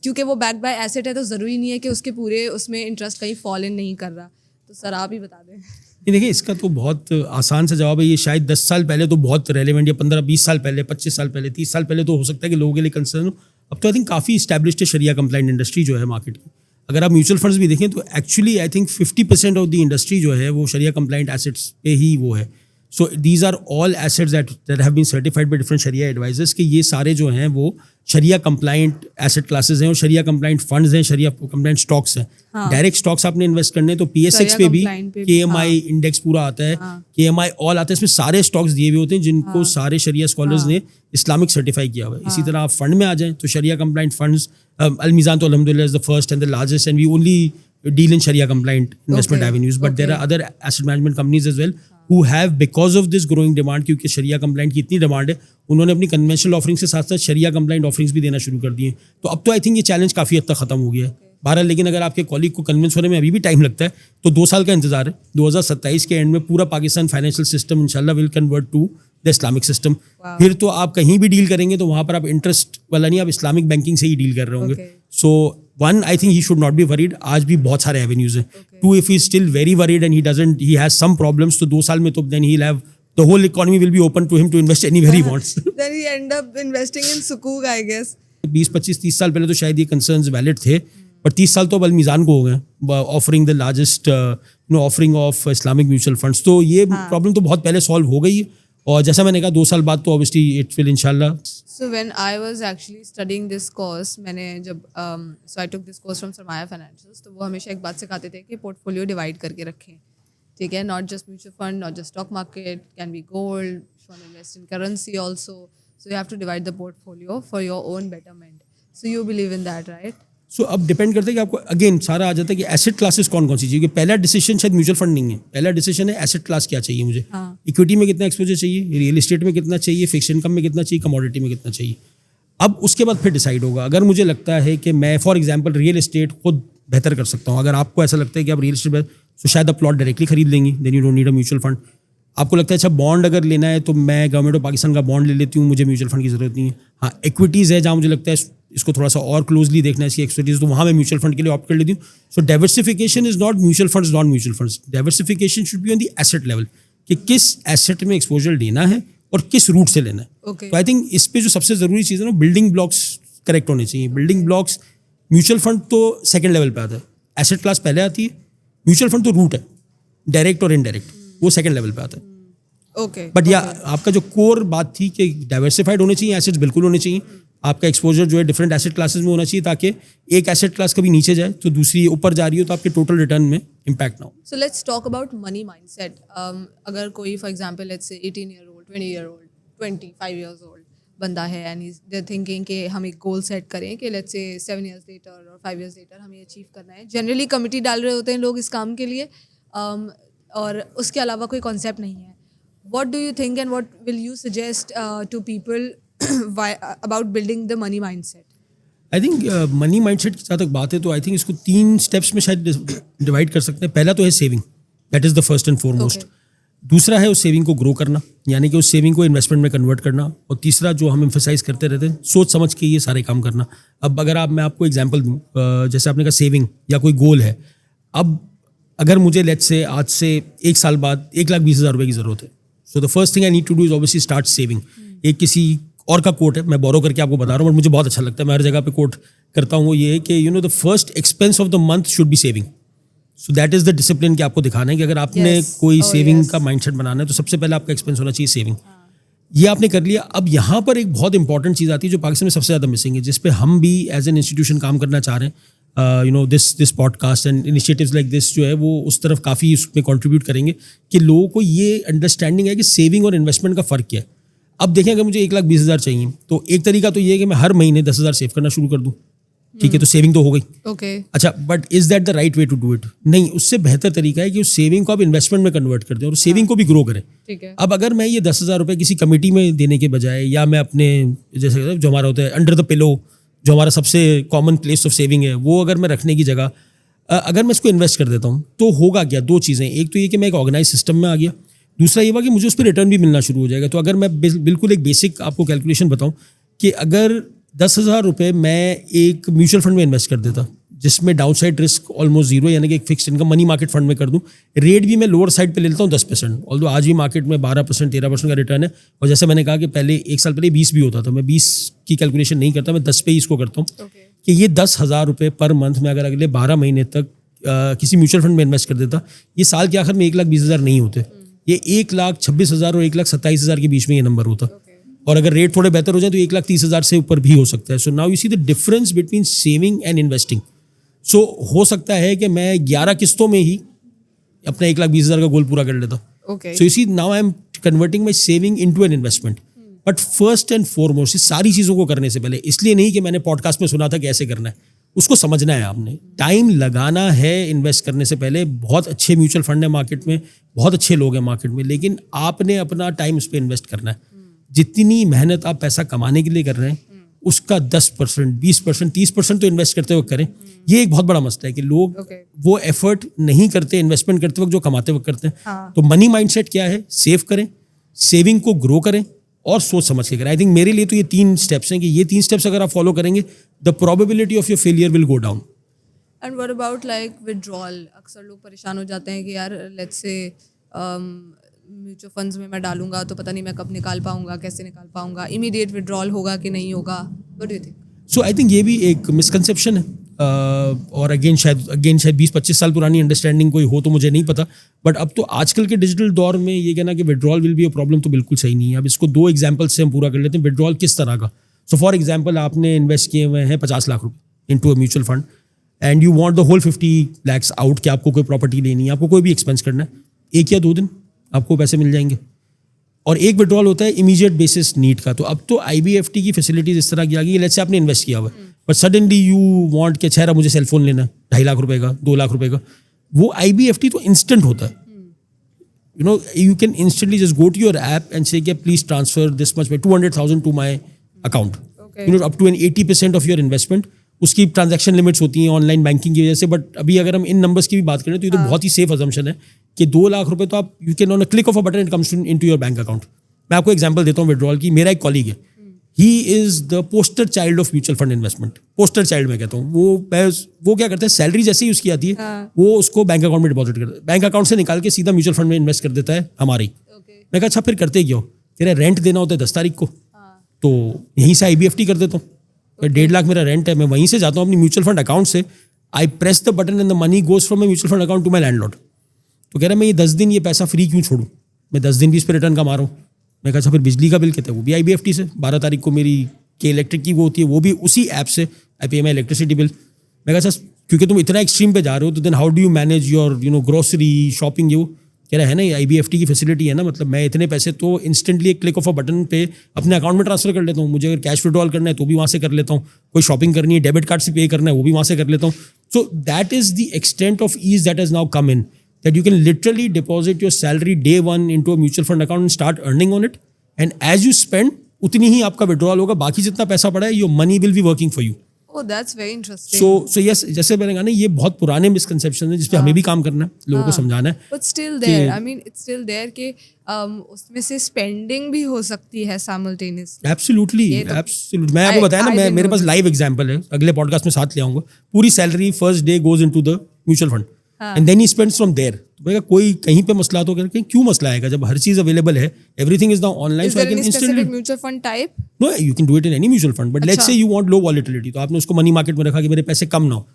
क्योंकि वो बैक बाय एसेट है तो ज़रूरी नहीं है कि उसके पूरे उसमें इंटरेस्ट कहीं फॉल इन नहीं कर रहा। तो सर आप ही बता दें। ये देखिए, इसका तो बहुत आसान सा जवाब है। ये शायद 10 साल पहले तो बहुत रेलेवेंट, या 15-20 साल पहले, 25 साल पहले, 30 साल पहले तो हो सकता है कि लोगों के लिए कंसर्न हो। अब तो आई थिंक काफ़ी इस्टेब्लिश्ड है शरिया कंप्लाइंट इंडस्ट्री जो है मार्केट की। अगर आप म्यूचुअल फंड्स भी देखें तो actually I think 50% of the industry जो है वो शरिया कंप्लाइंट एसेट्स पे ही वो है। So these are all assets that have been certified by different Sharia advisors कि ये सारे जो हैं वो शरिया कंप्लाइंट एसेट क्लासेस हैं और शरिया कंप्लाइंट फंड्स हैं, शरिया कंप्लाइंट स्टॉक्स हैं। डायरेक्ट स्टॉक्स आपने इन्वेस्ट करने तो PSX पे भी KMI इंडेक्स पूरा आता है, KMI ऑल आता है, इसमें सारे स्टॉक्स दिए हुए होते हैं जिनको सारे शरिया स्कॉलर्स ने इस्लामिक सर्टिफाई किया हुआ है। इसी तरह आप फंड में आ जाएं तो शरिया कंप्लाइंट फंड्स, अलमीज़ान तो अल्हम्दुलिल्लाह is the first and the largest and we only deal in Sharia compliant investment avenues, but there are other asset management companies as well who have, because of this growing demand, क्योंकि Sharia compliant की इतनी demand है, उन्होंने अपनी conventional offerings के साथ साथ Sharia compliant offerings भी देना शुरू कर दिए। तो अब तो आई थिंक ये चैलेंज काफ़ी हद तक खत्म हो गया है। बहरहाल लेकिन अगर आपके कॉलीग को कन्विंस होने में अभी भी टाइम लगता है तो 2 साल का इंतजार है। 2027 के एंड में पूरा पाकिस्तान फाइनेंशियल सिस्टम इंशाल्लाह will convert to the Islamic system. फिर तो आप कहीं भी डील करेंगे तो वहाँ पर आप इंटरेस्ट वाला नहीं, आप इस्लामिक बैंकिंग से ही डील कर रहे होंगे। So one, I think he should not be worried. आज भी बहुत सारे एवेन्यूज हैं। 2, if he still very worried and he has some problems, तो 2 साल में तो then he will have the whole economy will be open to him to invest anywhere he wants. Then he end up investing in सुकूक I guess. 20, 25, 30 साल पहले तो शायद ये कंसर्न्स वैलिड थे, पर 30 साल तो अब अलमीज़ान को हो गए offering the largest offering of Islamic mutual funds. तो ये प्रॉब्लम तो बहुत पहले सॉल्व हो गई है और जैसा मैंने कहा 2 साल बाद तो ऑब्वियसली इट विल इंशाल्लाह। So when I was actually studying this course, मैंने जब so I took this course from Sarmaya Financials, तो वो हमेशा एक बात सिखाते थे कि पोर्टफोलियो डिवाइड करके रखें, ठीक है, not just mutual fund, not just stock market, can be gold, invest in currency also, so you have to divide the portfolio for your own betterment. So you believe in that, right? So अब depend करता है कि आपको again सारा आ जाता है कि asset classes कौन कौन सी चाहिए। पहला डिसीजन शायद म्यूचुअल फंड नहीं है, पहला डिसीजन है एसेट क्लास क्या चाहिए मुझे। इक्विटी में कितना एक्सपोजर चाहिए, रियल एस्टेट में कितना चाहिए, फिक्स इनकम में कितना चाहिए, कमोडिटी में कितना चाहिए। अब उसके बाद फिर डिसाइड होगा। अगर मुझे लगता है कि मैं फॉर एग्जांपल रियल एस्टेट खुद बेहतर कर सकता हूँ, अगर आपको ऐसा लगता है कि आप रियल एस्टेट तो शायद आप प्लॉट डायरेक्टली खरीद लेंगे, then you don't need a mutual fund. आपको लगता है अच्छा बॉन्ड अगर लेना है तो मैं गवर्नमेंट ऑफ पाकिस्तान का बॉन्ड ले लेती हूँ, मुझे म्यूचुअल फंड की ज़रूरत नहीं है। हाँ, इक्विटीज़ है जहाँ मुझे लगता है इसको थोड़ा सा और क्लोजली देखना है इसकी एक्सपर्टीज, तो वहाँ मैं म्यूचुअल फंड के लिए ऑप्ट कर लेती हूँ। So diversification is not mutual funds, non mutual funds. Diversification should be on the asset level कि किस एसेट में एक्सपोजर लेना है और किस रूट से लेना है। तो आई थिंक इस पे जो सबसे ज़रूरी चीज़ है ना, बिल्डिंग ब्लॉक्स करेक्ट होने चाहिए। बिल्डिंग ब्लॉक्स, म्यूचुअल फंड तो सेकंड लेवल पे आता है, एसेट क्लास पहले आती है, म्यूचुअल फंड तो रूट है, डायरेक्ट और इनडायरेक्ट, वो सेकंड लेवल पे आता है। ओके, बट या आपका जो कोर बात थी कि डाइवर्सिफाइड होने चाहिए, एसेट्स बिल्कुल होने चाहिए, आपका एक्सपोजर जो है डिफरेंट एसेट क्लासेस में होना चाहिए ताकि एक एसेट क्लास कभी नीचे जाए तो दूसरी ऊपर जा रही हो तो आपके टोटल रिटर्न में इम्पैक्ट ना हो। So let's talk about money mindset. अगर कोई for example let's say 18 year old, 20 year old, 25 years old बंदा है एंड दे आर थिंकिंग कि हम एक गोल सेट करें कि लेट्स से 7 इयर्स लेटर और 5 इयर्स लेटर हमें अचीव करना है। जनरली कमिटी डाल रहे होते हैं लोग इस काम के लिए, और उसके अलावा कोई कॉन्सेप्ट नहीं है। What do you think and what will you suggest to people about building the money mindset? I think money mindset की जहाँ तक बात है तो आई थिंक इसको 3 स्टेप्स में शायद डिवाइड कर सकते हैं। पहला तो है saving, that is the first and foremost. दूसरा है उस सेविंग को ग्रो करना, यानी कि उस सेविंग को इन्वेस्टमेंट में कन्वर्ट करना। और तीसरा जो हम एम्फेसाइज करते रहते हैं, सोच समझ के ये सारे काम करना। अब अगर मैं आपको एग्जांपल दूं, जैसे आपने कहा सेविंग या कोई गोल है, अब अगर मुझे लेट्स से आज से 1 साल बाद 1,20,000 रुपये की ज़रूरत है, so the first thing I need to do is obviously start saving. एक किसी और का कोट है, मैं बोरो करके आपको बता रहा हूँ, बट मुझे बहुत अच्छा लगता है, मैं हर जगह पे कोट करता हूँ, वो ये है कि the first expense of the month should be saving. So that is the discipline कि आपको दिखाना है कि अगर आपने कोई सेविंग का माइंडसेट बनाना है तो सबसे पहले आपका एक्सपेंस होना चाहिए सेविंग। ये आपने कर लिया। अब यहाँ पर एक बहुत इंपॉर्टेंट चीज़ आती है जो पाकिस्तान में सबसे ज़्यादा मिसिंग है, जिस पे हम भी एज एन इंस्टीट्यूशन काम करना चाह रहे हैं। This podcast and initiatives like this जो है वो उस तरफ काफ़ी उसमें कंट्रीब्यूट करेंगे कि लोगों को ये अंडरस्टैंडिंग है कि सेविंग और इन्वेस्टमेंट का फ़र्क क्या है। अब देखें, अगर मुझे 1,20,000 चाहिए तो एक तरीका तो ये है कि मैं हर महीने 10,000 सेव करना शुरू कर दूँ, ठीक है, तो सेविंग तो हो गई। ओके, अच्छा, but is that the right way to do it? नहीं, उससे बेहतर तरीका है कि उस सेविंग को आप इन्वेस्टमेंट में कन्वर्ट कर दें और सेविंग को भी ग्रो करें। ठीक है। अब अगर मैं ये 10,000 रुपये किसी कमेटी में देने के बजाय, या मैं अपने जैसे जो हमारा होता है अंडर द पिलो, जो हमारा सबसे कॉमन प्लेस ऑफ सेविंग है, वो अगर मैं रखने की जगह अगर मैं इसको इन्वेस्ट कर देता हूँ तो होगा क्या? 2 चीज़ें। एक तो ये कि मैं एक ऑर्गेनाइज सिस्टम में आ गया, दूसरा ये हुआ कि मुझे उस पर रिटर्न भी मिलना शुरू हो जाएगा। तो अगर मैं बिल्कुल एक बेसिक आपको कैलकुलेशन बताऊँ कि अगर 10,000 रुपये मैं एक म्यूचुअल फंड में इन्वेस्ट कर देता, जिसमें down side risk almost zero, यानी कि एक fixed income money market fund में कर दूं, रेट भी मैं लोअर साइड पे ले लेता हूँ 10%, ऑल्दो आज भी मार्केट में 12% 13% का रिटर्न है। और जैसे मैंने कहा कि पहले 1 साल पहले 20 भी होता था, मैं 20 की कैलकुलेशन नहीं करता, मैं 10 पे ही इसको करता हूँ कि ये 10,000 रुपये पर मंथ में अगर अगले 12 महीने तक किसी म्यूचुअल फंड में इन्वेस्ट कर देता, ये साल के आखिर में 1,20,000 नहीं होते, ये 1,26,000 और 1,27,000 के बीच में ये नंबर होता। और अगर रेट थोड़े बेहतर हो जाए तो 1,30,000 से ऊपर भी हो सकता है। So now you see the difference between saving and investing. So हो सकता है कि मैं 11 किस्तों में ही अपना 1,20,000 का गोल पूरा कर लेता हूँ। So you see now I am converting my saving into an investment. But first and foremost सारी चीज़ों को करने से पहले, इसलिए नहीं कि मैंने पॉडकास्ट में सुना था कि ऐसे करना है, उसको समझना है आपने, टाइम लगाना है इन्वेस्ट करने से पहले। बहुत अच्छे म्यूचुअल फंड है मार्केट में, बहुत अच्छे लोग हैं मार्केट में, लेकिन आपने अपना टाइम उस पर इन्वेस्ट करना है। जितनी मेहनत आप पैसा कमाने के लिए कर रहे हैं, उसका 10%, 20%, 30% तो इन्वेस्ट करते वक्त करें। ये एक बहुत बड़ा मसला है कि लोग वो एफर्ट नहीं करते इन्वेस्टमेंट करते वक्त जो कमाते वक्त करते हैं। तो मनी माइंडसेट क्या है? सेव करें, सेविंग को ग्रो करें और सोच समझ के करें। आई थिंक मेरे लिए तो ये 3 स्टेप्स हैं कि ये 3 स्टेप्स अगर आप फॉलो करेंगे, the probability of your failure will go down. And what about like withdrawal? अक्सर लोग परेशान हो जाते हैं कि यार लेट्स से म्यूचुअल फंड्स में मैं डालूंगा तो पता नहीं मैं कब निकाल पाऊंगा, कैसे निकाल पाऊंगा, इमीडिएट विड्रॉल होगा कि नहीं होगा, what do you think? So I think ये भी एक मिसकंसेप्शन है, और अगेन शायद 20-25 साल पुरानी अंडरस्टैंडिंग कोई हो तो मुझे नहीं पता, बट अब तो आजकल के डिजिटल दौर में ये कहना कि withdrawal will be a problem तो बिल्कुल सही नहीं है। अब इसको 2 एग्जाम्पल से हम पूरा कर लेते हैं। विड्रॉल किस तरह का? सो फॉर एग्जाम्पल, आपने इन्वेस्ट किए हुए हैं 50 लाख रुपये into a mutual fund and you want the whole 50 lakhs out, कि आपको कोई प्रॉपर्टी लेनी है, आपको कोई भी एक्सपेंस करना है, 1 या 2 दिन आपको पैसे मिल जाएंगे। और एक विड्रॉल होता है इमीडिएट बेसिस नीड का। तो अब तो IBFT की फैसिलिटीज इस तरह की आ गई है, लेट्स से आपने इन्वेस्ट किया हुआ है, बट सडनली यू वांट के छहरा मुझे सेलफोन लेना है 2.5 लाख रुपए का, 2 लाख रुपए का, वो IBFT तो इंस्टेंट होता है। You can instantly just go to your app and say please transfer this much, 200,000 to my account. Up to an 80% of your investment. उसकी ट्रांजैक्शन लिमिट्स होती हैं ऑनलाइन बैंकिंग की वजह से। बट अभी अगर हम इन नंबर्स की भी बात करें तो ये तो बहुत ही सेफ अजम्पशन है कि 2 लाख रुपए तो आप you can on a click of a button it comes into your bank account. मैं आपको एग्जांपल देता हूँ विड्रॉल की। मेरा एक कॉलीग है, ही is the poster child of mutual fund investment. Poster child मैं कहता हूँ। वो क्या करता है, सैलरी जैसे ही उसकी आती है वो उसको बैंक अकाउंट में डिपॉजिट करता है, बैंक अकाउंट से निकाल के सीधा म्यूचुअल फंड में इन्वेस्ट कर देता है हमारी। मैं कहा अच्छा फिर करते क्यों? कह रहे रेंट देना होता है 10 तारीख को, तो यहीं से IBFT कर देता हूँ। 1.5 लाख मेरा रेंट है, मैं वहीं से जाता हूँ अपनी म्यूचुअल फंड अकाउंट से, I press the button and the money goes from my mutual fund account to my landlord. तो कह रहा है मैं ये 10 दिन ये पैसा फ्री क्यों छोड़ूं, मैं 10 दिन भी इस पर रिटर्न कमा रहा हूँ। मैं कहा अच्छा फिर बिजली का बिल कहते हैं वो भी IBFT से, 12 तारीख को मेरी के इलेक्ट्रिक की वो होती है वो भी उसी ऐप से, आई पे माई इलेक्ट्रिसिटी बिल। मैं कहा अच्छा क्योंकि तुम इतना एक्सट्रीम पे जा रहे हो तो then how do you manage your grocery shopping. ये कह रहा है ना ये IBFT की फैसिलिटी है ना, मतलब मैं इतने पैसे तो इंस्टेंटली एक क्लिक ऑफ अ बटन पे अपने अकाउंट में ट्रांसफर कर लेता हूँ। मुझे अगर कैश विड्रॉल करना है तो भी वहाँ से कर लेता हूँ, कोई शॉपिंग करनी है डेबिट कार्ड से पे करना है वो भी वहाँ से कर लेता हूँ। So that is the extent of ease that has now come in, that you can literally deposit your salary day 1 into a mutual fund account and start earning on it, and as you spend उतनी ही आपका withdrawal होगा। बाकी जितना पैसा पड़ा है your money will be working for you. Oh, that's very interesting. So yes, जैसे मैंने कहा ना, ये बहुत पुराने मिसकंसेप्शन है जिस पे हमें भी काम करना है, लोगों को समझाना है. But still there, I mean, it's still there कि उसमें से स्पेंडिंग भी हो सकती है simultaneously. Absolutely, absolutely. मैं आपको बताया ना, मेरे पास लाइव एग्जांपल है, अगले पॉडकास्ट में साथ ले आऊंगा. पूरी salary first day goes into the mutual fund and then he spends from there. तो मैं कोई कहीं पे मसला तो करके क्यों मसला आएगा जब हर चीज अवेलेबल है, everything is now online, Is so I there can any instantly. specific mutual fund type? No, you can do it in any mutual fund, but let's say you want low volatility, तो आपने उसको money market में रखा कि मेरे पैसे कम ना हो.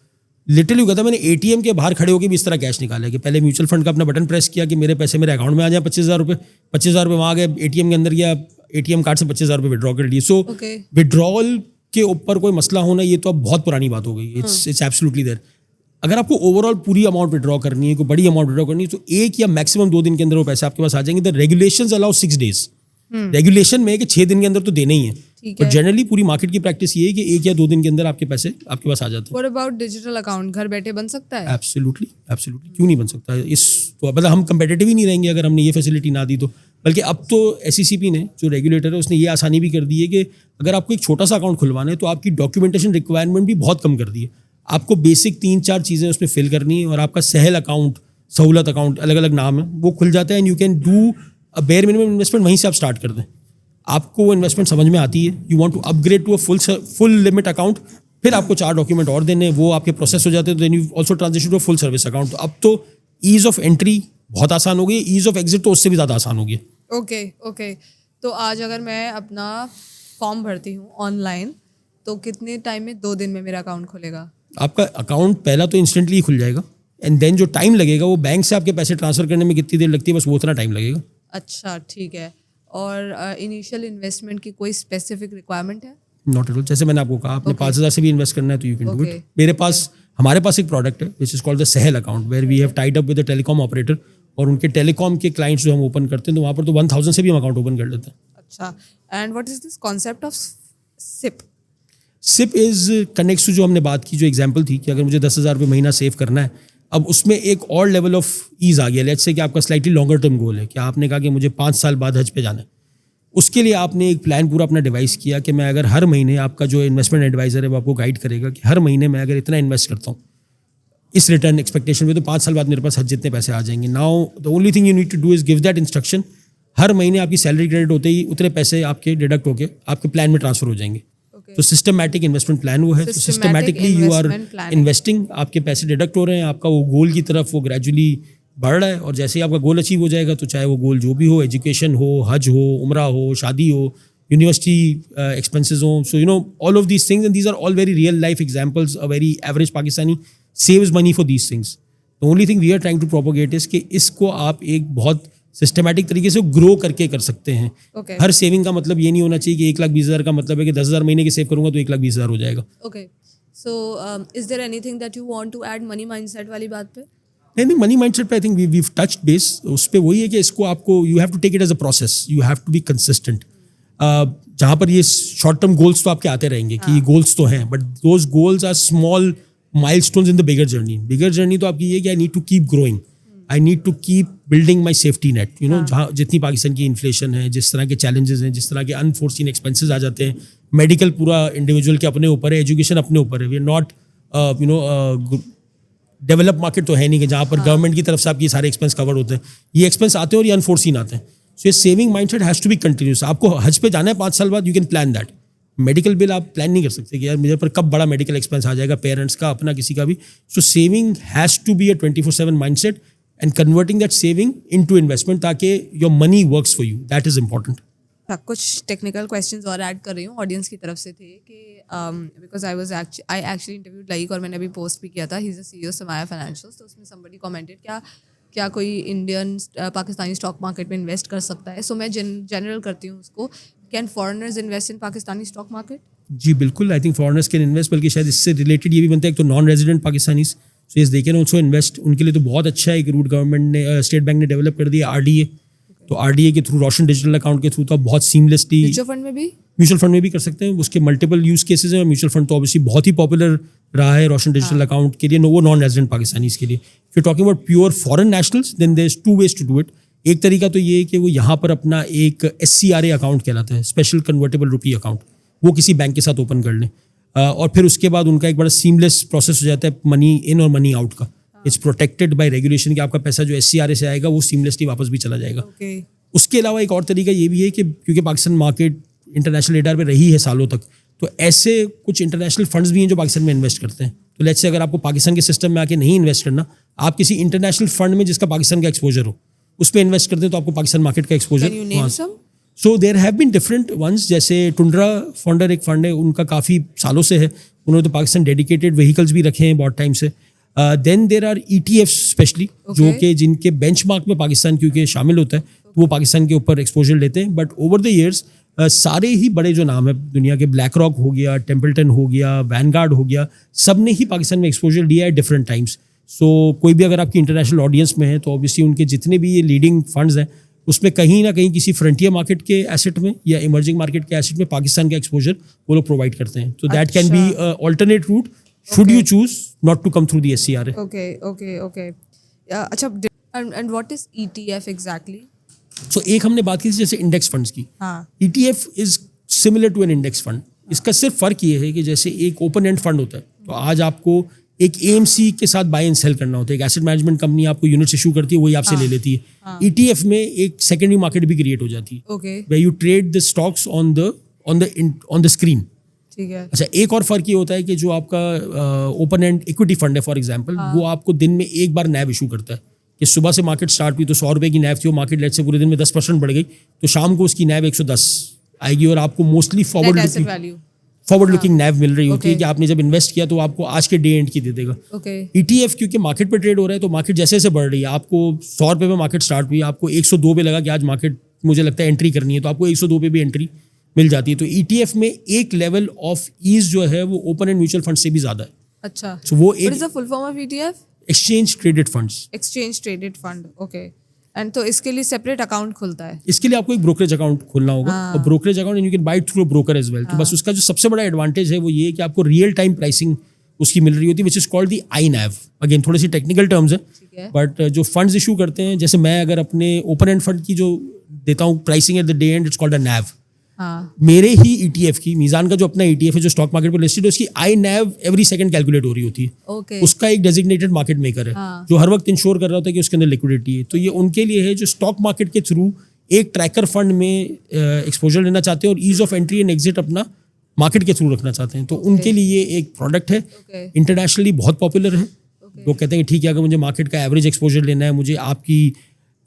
लिटरली कहता मैंने एटीएम के बाहर खड़े होकर भी इस तरह कैश निकाला कि पहले म्यूचुअल फंड का अपना बटन प्रेस किया कि मेरे पैसे मेरे अकाउंट में आ जाए 25,000 रुपये. 25,000 रुपये वहाँ गए, एटीएम के अंदर गया, एटीएम कार्ड से 25,000 रुपये विड्रॉ कर लिए. सो Okay. विड्रॉल के ऊपर कोई मसला होना, ये तो अब बहुत पुरानी बात हो गई. It's absolutely there. अगर आपको ओवरऑल पूरी अमाउंट विड्रॉ करनी है, कोई बड़ी अमाउंट विड्रॉ करनी है, तो 1 या मैक्सिमम 2 दिन के अंदर वो पैसे आपके पास आ जाएंगे. The regulations allow 6 days. Regulation में है कि 6 दिन के अंदर तो देने ही है, ठीक बट है. जनरली पूरी मार्केट की प्रैक्टिस ये है कि 1 या 2 दिन के अंदर आपके पैसे आपके पास आ जाते हैं. What about digital account? घर बैठे बन सकता है? Absolutely, absolutely. क्यों नहीं बन सकता है? इस तो मतलब हम कंपेटिटिव ही नहीं रहेंगे अगर हमने ये फैसिलिटी ना दी तो. बल्कि अब तो SECP ने, जो रेगुलेटर है, उसने ये आसानी भी कर दी है कि अगर आपको एक छोटा सा अकाउंट खुलवाना है तो आपकी डॉक्यूमेंटेशन रिक्वायरमेंट भी बहुत कम कर दी है. आपको बेसिक 3-4 चीज़ें उसमें फिल करनी है और आपका सहल अकाउंट, सहूलत अकाउंट, अलग अलग नाम है, वो खुल जाता है. And you can do a bare minimum investment वहीं से आप स्टार्ट कर दें. आपको वो इन्वेस्टमेंट समझ में आती है, you want to upgrade to a full limit account, फिर आपको 4 डॉक्यूमेंट और देने, वो आपके प्रोसेस हो जाते हैं. Then you also transition to a full service account. तो अब तो ईज ऑफ एंट्री बहुत आसान हो गई, ईज ऑफ एग्जिट तो उससे भी ज़्यादा आसान हो गई. ओके. तो आज अगर मैं अपना फॉर्म भरती हूँ ऑनलाइन, तो कितने टाइम में, 2 दिन में मेरा अकाउंट खुलेगा? आपका अकाउंट पहला तो इंस्टेंटली ही खुल जाएगा, एंड देन जो टाइम लगेगा वो बैंक से आपके पैसे ट्रांसफर करने में कितनी देर लगती है, बस वो उतना टाइम लगेगा. अच्छा, ठीक है. और इनिशियल इन्वेस्टमेंट की कोई स्पेसिफिक रिक्वायरमेंट है? Not at all. जैसे मैंने आपको कहा, आपने 5,000 से भी इन्वेस्ट करना है तो you can do Okay. It. हमारे पास एक प्रोडक्ट है which is called the Sahl account, where we have tied up with the telecom operator, और उनके टेलीकॉम के क्लाइंट्स जो हम ओपन करते हैं तो वहाँ पर तो 1,000 से भी हम अकाउंट ओपन कर लेते हैं. अच्छा. And what is this concept of SIP? SIP is connects to जो हमने बात की, जो एग्जांपल थी कि अगर मुझे 10,000 रुपये महीना सेव करना है, अब उसमें एक और लेवल ऑफ ईज आ गया. लेट्स से कि आपका स्लाइटली लॉन्गर टर्म गोल है कि आपने कहा कि मुझे 5 साल बाद हज पे जाना है. उसके लिए आपने एक प्लान पूरा अपना डिवाइस किया कि मैं अगर हर महीने, आपका जो इन्वेस्टमेंट एडवाइजर है वो आपको गाइड करेगा कि हर महीने मैं अगर इतना इन्वेस्ट करता हूँ इस रिटर्न एक्सपेक्टेशन में, तो 5 साल बाद मेरे पास हज जितने पैसे आ जाएंगे. Now the only thing you need to do is give that instruction. हर महीने आपकी सैलरी क्रेडिट होते ही उतने पैसे आपके डिडक्ट होके आपके प्लान में ट्रांसफर हो जाएंगे. तो सिस्टमैटिक इन्वेस्टमेंट प्लान वो है. तो सिस्टमैटिकली यू आर इन्वेस्टिंग, आपके पैसे डिडक्ट हो रहे हैं, आपका वो गोल की तरफ वो ग्रेजुअली बढ़ रहा है. और जैसे ही आपका गोल अचीव हो जाएगा, तो चाहे वो गोल जो भी हो, एजुकेशन हो, हज हो, उम्रा हो, शादी हो, यूनिवर्सिटी एक्सपेंसेस हो, so you know all of these things, and these are all very real life examples. A very average Pakistani saves money for these things. The only thing we are trying to propagate is कि इसको आप एक बहुत systematic तरीके से grow करके कर सकते हैं. Okay. हर सेविंग का मतलब ये नहीं होना चाहिए कि 1,20,000 का मतलब है कि 10,000 महीने के सेव करूंगा तो 1,20,000 हो जाएगा. Okay. So is there anything that you want to add money mindset वाली बात पे? नहीं, मनी माइंडसेट पे I think we touched base. उस पे वही है कि इसको आपको, you have to take it as a process, you have to be consistent. जहाँ पर ये शॉर्ट टर्म गोल्स तो आपके आते रहेंगे कि ये गोल्स तो हैं, but those goals are small milestones in the bigger journey. Bigger journey तो आपकी ये कि I need to keep growing, I need to keep building my safety net. You know, जहाँ जितनी पाकिस्तान की इन्फ्लेशन है, जिस तरह के चैलेंजेस हैं, जिस तरह के अनफोर्सिन एक्सपेंसेस आ जाते हैं, मेडिकल पूरा इंडिविजुअल के अपने ऊपर है, एजुकेशन अपने ऊपर है. We are not you know develop market तो है नहीं कि जहाँ पर गवर्नमेंट की तरफ से आपकी सारे एक्सपेंस कवर होते हैं. ये एक्सपेंस आते हैं और ये अनफोर्सिन आते हैं. सो ये saving mindset has to be continuous. आपको हज पे जाना है 5 साल बाद, you can plan that. Medical bill आप प्लान नहीं कर सकते कि यार मेरे पर कब बड़ा मेडिकल एक्सपेंस आ जाएगा, पेरेंट्स का, अपना, किसी का भी. So saving has to be a 24/7 mindset and converting that saving into investment, ताकि your money works for you. That is important. कुछ टेक्निकल क्वेश्चंस और ऐड कर रही हूँ ऑडियंस की तरफ से थे कि because I actually interviewed like, और मैंने अभी पोस्ट भी किया था, he is the CEO Samaya Financials. तो उसमें समबडी कमेंटेड क्या कोई इंडियन पाकिस्तानी स्टॉक मार्केट में इन्वेस्ट कर सकता है. सो मैं जनरल करती हूँ उसको, can foreigners invest in Pakistani stock market? जी बिल्कुल, I think foreigners can invest. बल्कि शायद इससे रिलेटेड ये भी बनता है, एक तो non resident Pakistanis, so they can also invest. उनके लिए तो बहुत अच्छा है. एक रूट गवर्नमेंट ने, स्टेट बैंक ने डेवलप कर दिया RDA. तो RDA के थ्रू, रोशन डिजिटल अकाउंट के थ्रू, तो आप बहुत सीमलेसली म्यूचुअल फंड में भी कर सकते हैं. उसके मल्टीपल यूज केसेस हैं. म्यूचुअल फंड तो ऑब्वियसली बहुत ही पॉपुलर रहा है रोशन डिजिटल अकाउंट के लिए, वो नॉन रेजिडेंट पाकिस्तानीज के लिए. If you talking about pure foreign nationals, then there is 2 ways to do it. एक तरीका तो ये है कि वो यहाँ पर अपना एक SCRA अकाउंट कहलाता है, स्पेशल कन्वर्टेबल रुपी अकाउंट, वो किसी बैंक के साथ ओपन कर लें. और फिर उसके बाद उनका एक बड़ा सीमलेस प्रोसेस हो जाता है मनी इन और मनी आउट का. इट्स प्रोटेक्टेड बाय रेगुलेशन कि आपका पैसा जो SCRA से आएगा वो सीमलेसली वापस भी चला जाएगा. Okay. उसके अलावा एक और तरीका ये भी है कि क्योंकि पाकिस्तान मार्केट इंटरनेशनल रेडार पे रही है सालों तक, तो ऐसे कुछ इंटरनेशनल फंड्स भी हैं जो पाकिस्तान में इन्वेस्ट करते हैं. तो लेट्स से अगर आपको पाकिस्तान के सिस्टम में आके नहीं इन्वेस्ट करना, आप किसी इंटरनेशनल फंड में जिसका पाकिस्तान का एक्सपोजर हो उस पर इन्वेस्ट करते हैं तो आपको पाकिस्तान मार्केट का exposure. Can you name some? So there have been different ones. जैसे टुंड्रा फाउंडर एक फंड है, उनका काफ़ी सालों से है, उन्होंने तो पाकिस्तान डेडिकेटेड व्हीकल्स भी रखे हैं बहुत टाइम से. Then there are ETFs specially जो कि जिनके बेंचमार्क में पाकिस्तान क्योंकि शामिल होता है तो वो पाकिस्तान के ऊपर एक्सपोजर लेते हैं. बट ओवर द ईयर्स सारे ही बड़े जो नाम है दुनिया के, ब्लैक रॉक हो गया, टेम्पल्टन हो गया, वैनगार्ड हो गया, सब ने ही पाकिस्तान में एक्सपोजर लिया है डिफरेंट टाइम्स. सो कोई भी अगर आपकी इंटरनेशनल ऑडियंस में है तो ऑब्वियसली उनके जितने भी ये लीडिंग फंड्स हैं उसमें कहीं ना कहीं किसी फ्रंटियर मार्केट के एसेट में या इमर्जिंग मार्केट के एसेट में पाकिस्तान का एक्सपोजर वो लोग प्रोवाइड करते हैं. तो that can be alternate root should you choose not to come through the SCRA. Okay. अच्छा, and what is ETF exactly? So एक हमने बात की थी जैसे इंडेक्स फंड्स की. हाँ. ETF is similar to an index fund. इसका सिर्फ फर्क ये है कि जैसे एक ओपन एंड फंड होता है तो आज आपको एक AMC के साथ बाय एंड सेल करना होता है. एक एसेट मैनेजमेंट कंपनी आपको यूनिट्स इशू करती है, वही आपसे ले लेती है. ETF में एक सेकेंडरी मार्केट भी क्रिएट हो जाती है. Okay. where you trade the stocks on the screen. ठीक है. अच्छा, एक और फर्क ये होता है कि जो आपका ओपन एंड इक्विटी फंड है फॉर एग्जांपल, वो आपको दिन में एक बार नैव इशू करता है कि सुबह से मार्केट स्टार्ट हुई तो 100 रुपए की नैव थी, वो मार्केट लेट से पूरे दिन में 10% बढ़ गई तो शाम को उसकी नैव 110 आएगी और आपको मोस्टली फॉरवर्ड लुकिंग नैव मिल रही होती है कि आपने जब इन्वेस्ट किया तो आपको आज के डे एंड की दे देगा. ETF क्योंकि मार्केट पे ट्रेड हो रहा है तो मार्केट जैसे जैसे बढ़ रही है, आपको 100 रुपये में मार्केट स्टार्ट हुई, आपको 102 पे लगा कि आज मार्केट मुझे लगता है एंट्री करनी है तो आपको 102 पे भी एंट्री मिल जाती है. तो ETF में एक लेवल ऑफ ईज जो है वो ओपन एंड म्यूचुअल फंड से भी ज्यादा है. अच्छा. So वो What एक is the full form of ETF? Exchange traded funds. Exchange traded fund. Okay. And तो इसके लिए सेपरेट अकाउंट खुलता है? इसके लिए आपको एक ब्रोकरेज अकाउंट खोलना होगा और brokerage account you can buy through broker as well. तो बस उसका जो सबसे बड़ा एडवांटेज है वो ये है कि आपको रियल टाइम प्राइसिंग उसकी मिल रही होती है which is called the iNAV. Again थोड़ी सी टेक्निकल टर्म्स है बट जो फंड्स इशू करते हैं, जैसे मैं अगर अपने ओपन एंड फंड की जो देता हूँ pricing at the day and, it's called a NAV. मेरे ही ETF की, मीजान का जो अपना ETF है जो स्टॉक मार्केट पर लिस्टेड है, उसकी iNAV एवरी सेकंड कैलकुलेट हो रही होती है. Okay. उसका एक डेजिग्नेटेड मार्केट मेकर है जो हर वक्त इंश्योर कर रहा होता है कि उसके अंदर लिक्विडिटी है. तो ये उनके लिए है जो स्टॉक मार्केट के थ्रू एक ट्रैकर फंड में एक्सपोजर लेना चाहते हैं और ease of entry and exit अपना मार्केट के थ्रू रखना चाहते हैं. तो उनके लिए ये एक प्रोडक्ट है. इंटरनेशनली बहुत पॉपुलर है. लोग कहते हैं कि ठीक है, अगर मुझे मार्केट का एवरेज एक्सपोजर लेना है, मुझे आपकी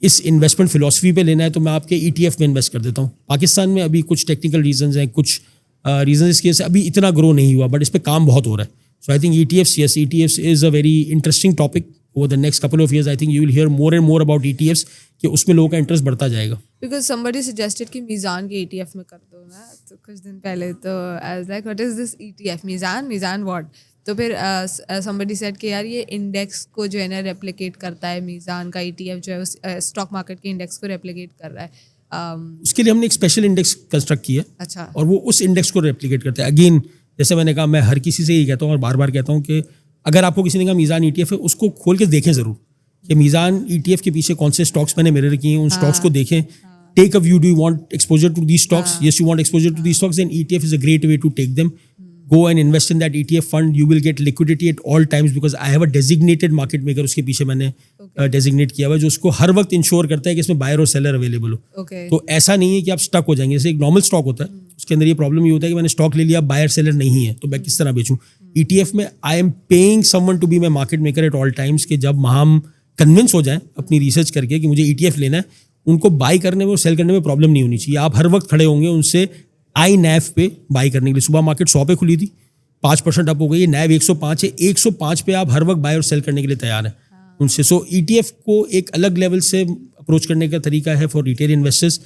इस इन्वेस्टमेंट फिलॉसफी पे लेना है तो मैं आपके ETF में इन्वेस्ट कर देता हूँ. पाकिस्तान में अभी कुछ टेक्निकल रीजंस हैं, कुछ रीजंस इसकी वजह से अभी इतना ग्रो नहीं हुआ, बट इस पे काम बहुत हो रहा है. So I think ETFs is a very interesting topic. Over the next couple of years I think you will hear more and more about ETFs कि उसमें लोगों का इंटरेस्ट बढ़ता जाएगा. Because somebody suggested कि मीज़ान के ETF में कर दो ना, तो कुछ दिन पहले तो I was like what is this ETF? Meezaan what? तो फिर somebody said कि यार ये इंडेक्स को जो है ना रेप्लिकेट करता है. मीज़ान का ETF जो है उस स्टॉक मार्केट के इंडेक्स को रेप्लिकेट कर रहा है. उसके लिए हमने एक स्पेशल इंडेक्स कंस्ट्रक्ट किया. अच्छा. और वो उस इंडेक्स को रेप्लिकेट करता है. अगेन जैसे मैंने कहा, मैं हर किसी से यही कहता हूँ और बार बार कहता हूँ कि अगर आपको किसी ने कहा मीज़ान ETF है, उसको खोल के देखें ज़रूर कि मीज़ान ETF के पीछे कौन से स्टॉक्स मैंने मिरर किए हैं, उन स्टॉक्स को देखें. Take a view, do you want exposure to these stocks? Yes, you want exposure to these stocks, then ETF is a great way to take them. Go and invest in that ETF fund. You will get liquidity at all times because I have a designated market maker. उसके पीछे मैंने designate किया हुआ है जो उसको हर वक्त ensure करता है कि इसमें बायर और सेलर अवेलेबल हो. तो ऐसा नहीं है कि आप स्टक हो जाएंगे. जैसे एक नॉर्मल स्टॉक होता है, उसके अंदर ये प्रॉब्लम ये होता है कि मैंने स्टॉक ले लिया, बायर सेलर नहीं है, तो मैं किस तरह बेचूं. ETF में I am paying someone to be my market maker at all times कि जब हम कन्विंस हो जाएं अपनी रिसर्च करके कि मुझे ETF लेना है, उनको बाई करने में और सेल करने में प्रॉब्लम नहीं होनी चाहिए. आप हर वक्त खड़े होंगे उनसे iNAV पे बाई करने के लिए. सुबह मार्केट 100 पे खुली थी, 5% अप हो गई है, NAV 105 है, 105 पे आप हर वक्त बाय और सेल करने के लिए तैयार हैं उनसे. सो ETF को एक अलग लेवल से अप्रोच करने का तरीका है for retail investors.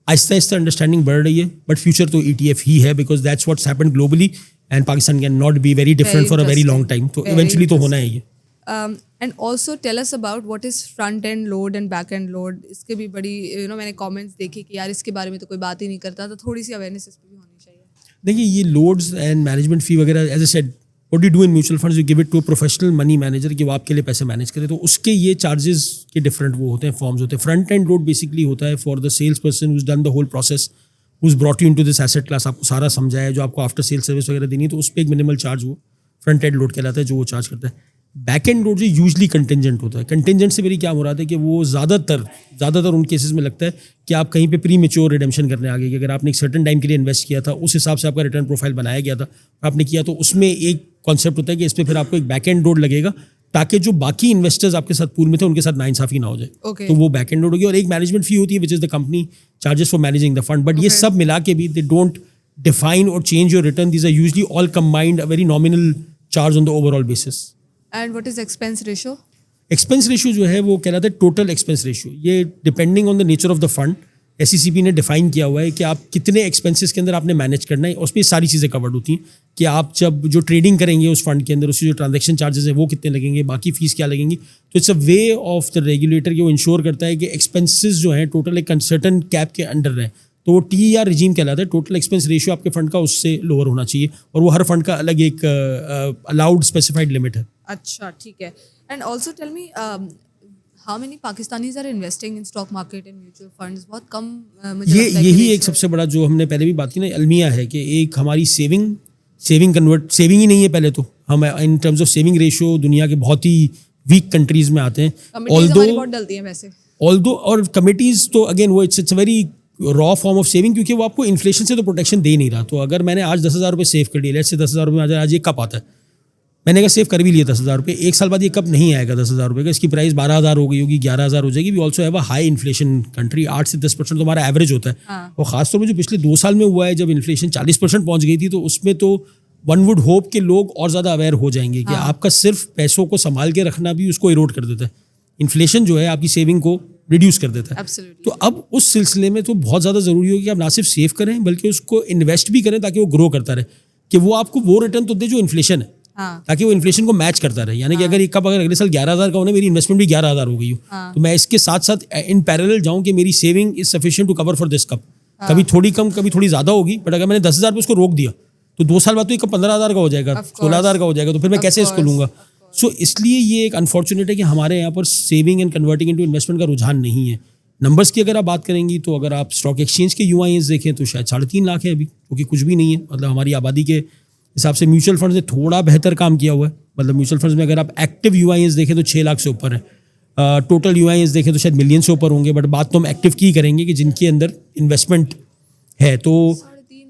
Aahista Aahista understanding बढ़ रही है बट फ्यूचर तो ETF ही है because that's what's happened globally and Pakistan can not be very different for a very long time. तो इवेंचुअली तो होना है ये. And also tell us about what is front end load and back end load. इसके भी बड़ी मैंने comments देखे कि यार इसके बारे में तो कोई बात ही नहीं करता, तो थोड़ी सी अवेयरनेस इस पर भी होनी चाहिए. देखिए, ये लोड्स एंड मैनेजमेंट फी वगैरह, as I said, what you do in mutual funds, you give it to a professional money manager कि वो आपके लिए पैसे मैनेज करे. तो उसके ये चार्जेस के डिफरेंट वो होते हैं, फॉर्म्स होते हैं. फ्रंट एंड लोड बेसिकली होता है for the sales person who has done the whole process who's brought you into this asset class, आपको सारा समझाया, जो आपको आफ्टर सेल सर्विस वगैरह देनी है, तो उस पर एक मिनिमल चार्ज वो फ्रंट एंड लोड कहलाता है जो वो चार्ज करता है. बैक एंड लोड जो यूजली कंटेंजेंट होता है. कंटेंजेंट से मेरी क्या मुराद है कि वो ज़्यादातर उन केसेस में लगता है कि आप कहीं पे प्री मेच्योर रिडेम्पशन करने आ गए, कि अगर आपने एक सर्टेन टाइम के लिए इन्वेस्ट किया था, उस हिसाब से आपका रिटर्न प्रोफाइल बनाया गया था, आपने किया, तो उसमें एक कॉन्सेप्ट होता है कि इस पर फिर आपको एक बैक एंड लोड लगेगा, ताकि जो बाकी इन्वेस्टर्स आपके साथ पूल में थे उनके साथ नाइंसाफी ना हो जाए. Okay. तो वो बैक एंड लोड होगी. और एक मैनेजमेंट फी होती है which is the company charges for managing the fund. But ये सब मिला के भी दे डोंट डिफाइन और change your return. These are usually all combined, a very nominal charge on the overall basis. And what is expense ratio? Expense ratio जो है वो कहलाता है टोटल एक्सपेंस रेशियो. ये depending on the nature of the fund SECB ने define किया हुआ है कि आप कितने एक्सपेंसेस के अंदर आपने मैनेज करना है. उस पर सारी चीज़ें कवर्ड होती हैं कि आप जब जो ट्रेडिंग करेंगे उस फंड के अंदर, उसकी जो ट्रांजैक्शन चार्जेस है वो कितने लगेंगे, बाकी फीस क्या लगेंगी. तो it's a way of the regulator कि वो इंश्योर करता है कि एक्सपेंसेस जो हैं टोटल एक सर्टन कैप के अंडर रहें. तो वो TER रिजीम कहलाता है. टोटल एक्सपेंस रेशियो आपके फंड का उससे लोअर होना चाहिए, और वो हर फंड का अलग एक अलाउड स्पेसिफाइड लिमिट है. अच्छा, ठीक है. And also tell me how many Pakistanis are investing in stock market and mutual funds? बहुत कम मुझे लगता है कि यही एक सबसे बड़ा जो हमने पहले भी बात की ना, अलमिया है कि एक हमारी सेविंग ही नहीं है. पहले तो हम in terms of saving ratio दुनिया के बहुत ही वीक कंट्रीज में आते हैं. बहुत डलती है वैसे. और कमिटीज तो अगेन वो it's very raw form of saving, क्योंकि वो आपको इन्फ्लेशन से तो प्रोटेक्शन दे नहीं रहा. तो अगर मैंने आज 10,000 रुपये सेव कर लिए, लेट्स से 10,000 रुपये आज ये कप आता है, मैंने कहा सेव कर भी लिया 10,000 रुपये, एक साल बाद ये कप नहीं आएगा 10,000 रुपये का, इसकी प्राइस 12,000 हो गई होगी, 11,000 हो जाएगी. We also have a high inflation country. 8 से 10% तो हमारा एवरेज होता है. और खासतौर पर जो पिछले 2 साल में हुआ है, जब इन्फ्लेशन 40% पहुंच गई थी, तो उसमें तो वन वुड होप कि लोग और ज़्यादा अवेयर हो जाएंगे कि आपका सिर्फ पैसों को संभाल के रखना भी उसको इरोड कर देता है. इन्फ्लेशन जो है आपकी सेविंग को रिड्यूस कर देता है. तो अब उस सिलसिले में तो बहुत ज़्यादा ज़रूरी हो कि आप ना सिर्फ सेव करें बल्कि उसको इन्वेस्ट भी करें, ताकि वो ग्रो करता रहे, कि वो आपको वो रिटर्न तो दे जो इन्फ्लेशन है, ताकि वो इन्फ्लेशन को मैच करता रहे. यानी कि अगर एक कप अगर अगले साल 11,000 का होना, मेरी इन्वेस्टमेंट भी 11,000 हो गई हो, तो मैं इसके साथ साथ इन पैरेलल जाऊं कि मेरी saving is sufficient to cover for this cup. कभी थोड़ी कम कभी थोड़ी ज़्यादा होगी, बट अगर मैंने 10,000 पे उसको रोक दिया तो 2 साल बाद तो एक कप 15,000 का हो जाएगा, 16,000 का हो जाएगा, तो फिर मैं कैसे इसको लूँगा. सो इसलिए ये एक अनफॉर्चुनेट है कि हमारे यहाँ पर saving and converting into investment का रुझान नहीं है. नंबर्स की अगर आप बात करेंगी तो अगर आप स्टॉक एक्सचेंज के UINs देखें तो शायद 3.5 लाख है अभी, क्योंकि कुछ भी नहीं है. मतलब हमारी आबादी के हिसाब से म्यूचुअल फंड ने थोड़ा बेहतर काम किया हुआ है. मतलब म्यूचुअल फंड्स में अगर आप एक्टिव UINs देखें तो 6 लाख से ऊपर है. टोटल UINs देखें तो शायद मिलियन से ऊपर होंगे, बट बात तो हम एक्टिव की करेंगे कि जिनके अंदर इन्वेस्टमेंट है. तो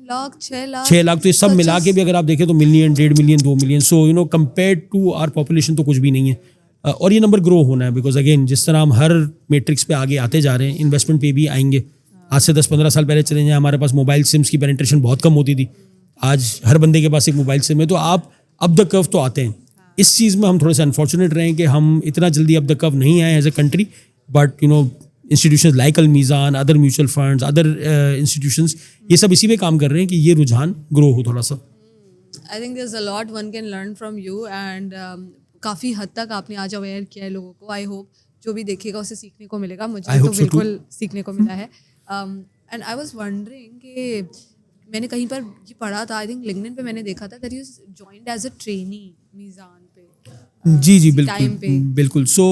6 लाख तो ये सब मिला के भी अगर आप देखें तो million, 1.5 million, 2 million. So compared to our population तो कुछ भी नहीं है. और ये नंबर ग्रो होना है, बिकॉज अगेन जिस तरह हम हर मैट्रिक्स पे आगे आते जा रहे हैं, इन्वेस्टमेंट पे भी आएंगे. आज से 10-15 साल पहले चले जाएं, हमारे पास मोबाइल सिम्स की पेनिट्रेशन बहुत कम होती थी. आज हर बंदे के पास एक मोबाइल सिम है. तो आप अप द कर्व तो आते हैं. इस चीज़ में हम थोड़े से अनफॉर्चुनेट रहे हैं कि हम इतना जल्दी अप द कर्व नहीं आए as a country. But institutions like Al Meezan, other mutual funds, other institutions, ये सब इसी पे काम कर रहे हैं कि ये रुझान ग्रो हो थोड़ा सा. I think there is a lot one can learn from you. And काफ़ी हद तक आपने आज अवेयर किया है लोगों को. आई होप जो भी देखेगा उसे सीखने को मिलेगा. मुझे तो बिल्कुल सीखने को मिला है. एंड आई वाज वंडरिंग कि मैंने कहीं पर ये पढ़ा था, आई थिंक लिंक्डइन पे मैंने देखा था, that you joined as a trainee Meezan पे. जी बिल्कुल. सो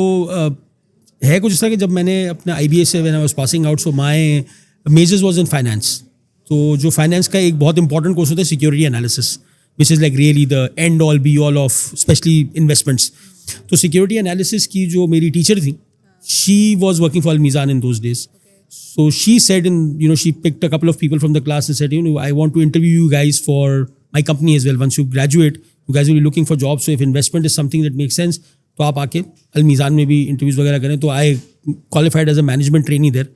है कुछ इस तरह कि जब मैंने अपना IBA से when I was passing out, so my measures was in finance. तो जो फाइनेंस का एक बहुत इंपॉर्टेंट कोर्स होता है security analysis, which is like really the end all be all of especially investments. तो सिक्योरिटी एनालिसिस की जो मेरी टीचर थी, she was working for Al Mizan in those days. So she said, she picked a couple of people from the class and said, I want to interview you guys for my company as well. Once you graduate, you guys will be looking for jobs. So if investment is something that makes sense, तो आप आके Al Mizan में भी interviews वगैरह करें. तो I qualified as a management trainee there.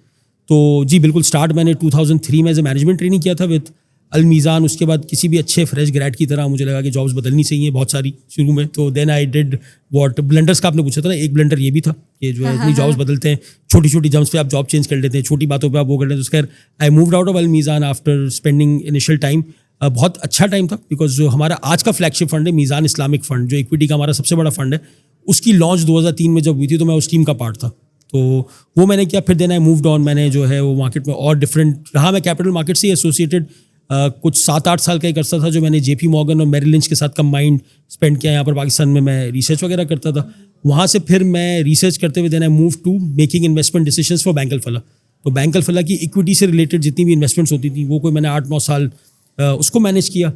तो जी बिल्कुल स्टार्ट मैंने 2003 में एज ए मैनेजमेंट ट्रेनिंग किया था विद अल मीज़ान. उसके बाद किसी भी अच्छे फ्रेश ग्रेड की तरह मुझे लगा कि जॉब्स बदलनी चाहिए बहुत सारी शुरू में. तो then I did what blunders का आपने पूछा था ना, एक ब्लंडर ये भी था कि जो है इतनी जॉब्स बदलते हैं, छोटी छोटी जम्प्स पे आप जॉब चेंज कर लेते हैं, छोटी बातों पे आप वो कर लेते हैं. तो खैर I moved out of Al Meezan after spending initial time. बहुत अच्छा टाइम था, बिकॉज जो हमारा आज का फ्लैगशिप फंड है मीज़ान इस्लामिक फंड, जो इक्विटी का हमारा सबसे बड़ा फंड है, उसकी लॉन्च 2003 में जब हुई थी तो मैं उस टीम का पार्ट था. तो वो मैंने किया. फिर देन आई मूव्ड ऑन. मैंने जो है वो मार्केट में और डिफरेंट रहा. मैं कैपिटल मार्केट से एसोसिएटेड कुछ 7-8 साल का एक अर्सा था जो मैंने JP Morgan और मेरिल लिंच के साथ कंबाइंड स्पेंड किया. यहाँ पर पाकिस्तान में मैं रिसर्च वगैरह करता था. वहाँ से फिर मैं रिसर्च करते हुए then I move to making investment decisions for bank Al Falah. तो बैंक अल्फला की इक्विटी से रिलेटेड जितनी भी इन्वेस्टमेंट्स होती थी वो कोई मैंने 8-9 साल उसको मैनेज किया.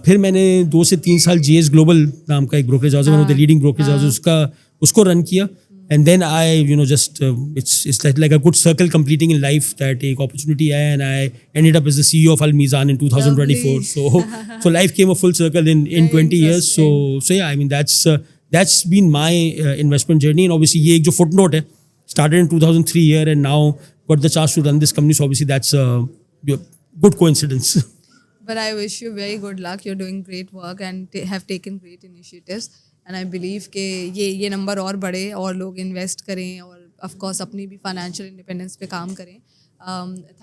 फिर मैंने 2 से 3 साल GS ग्लोबल नाम का एक ब्रोकरेज हाउस है, one of the leading brokerage house, उसको रन किया. And then I just it's like a good circle completing in life that एक opportunity आया and I ended up as the CEO of Al Mizan in 2024. So life came a full circle in 20 years. So yeah, I mean that's been my investment journey. And obviously ये एक जो footnote है, started in 2003 here and now got the chance to run this company. So obviously that's a good coincidence. But I wish you very good luck. You're doing great work and have taken great initiatives. And I believe कि ये number और बढ़े और लोग invest करें और of course अपनी भी financial independence पे काम करें.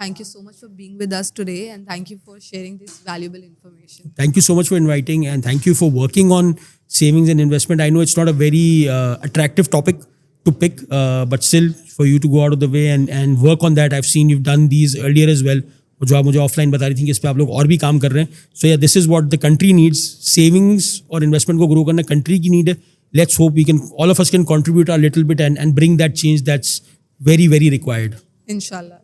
Thank you so much for being with us today and thank you for sharing this valuable information. Thank you so much for inviting and thank you for working on savings and investment. I know it's not a very attractive topic to pick, but still for you to go out of the way and work on that. I've seen you've done these earlier as well. जो आप मुझे offline बता रही थी कि इस पर आप लोग और भी काम कर रहे हैं. सो या this is what the country needs. Savings और इन्वेस्टमेंट को ग्रो करना कंट्री की नीड है. Let's hope we can all of us can contribute a little bit and bring that change that's very very required. Inshallah.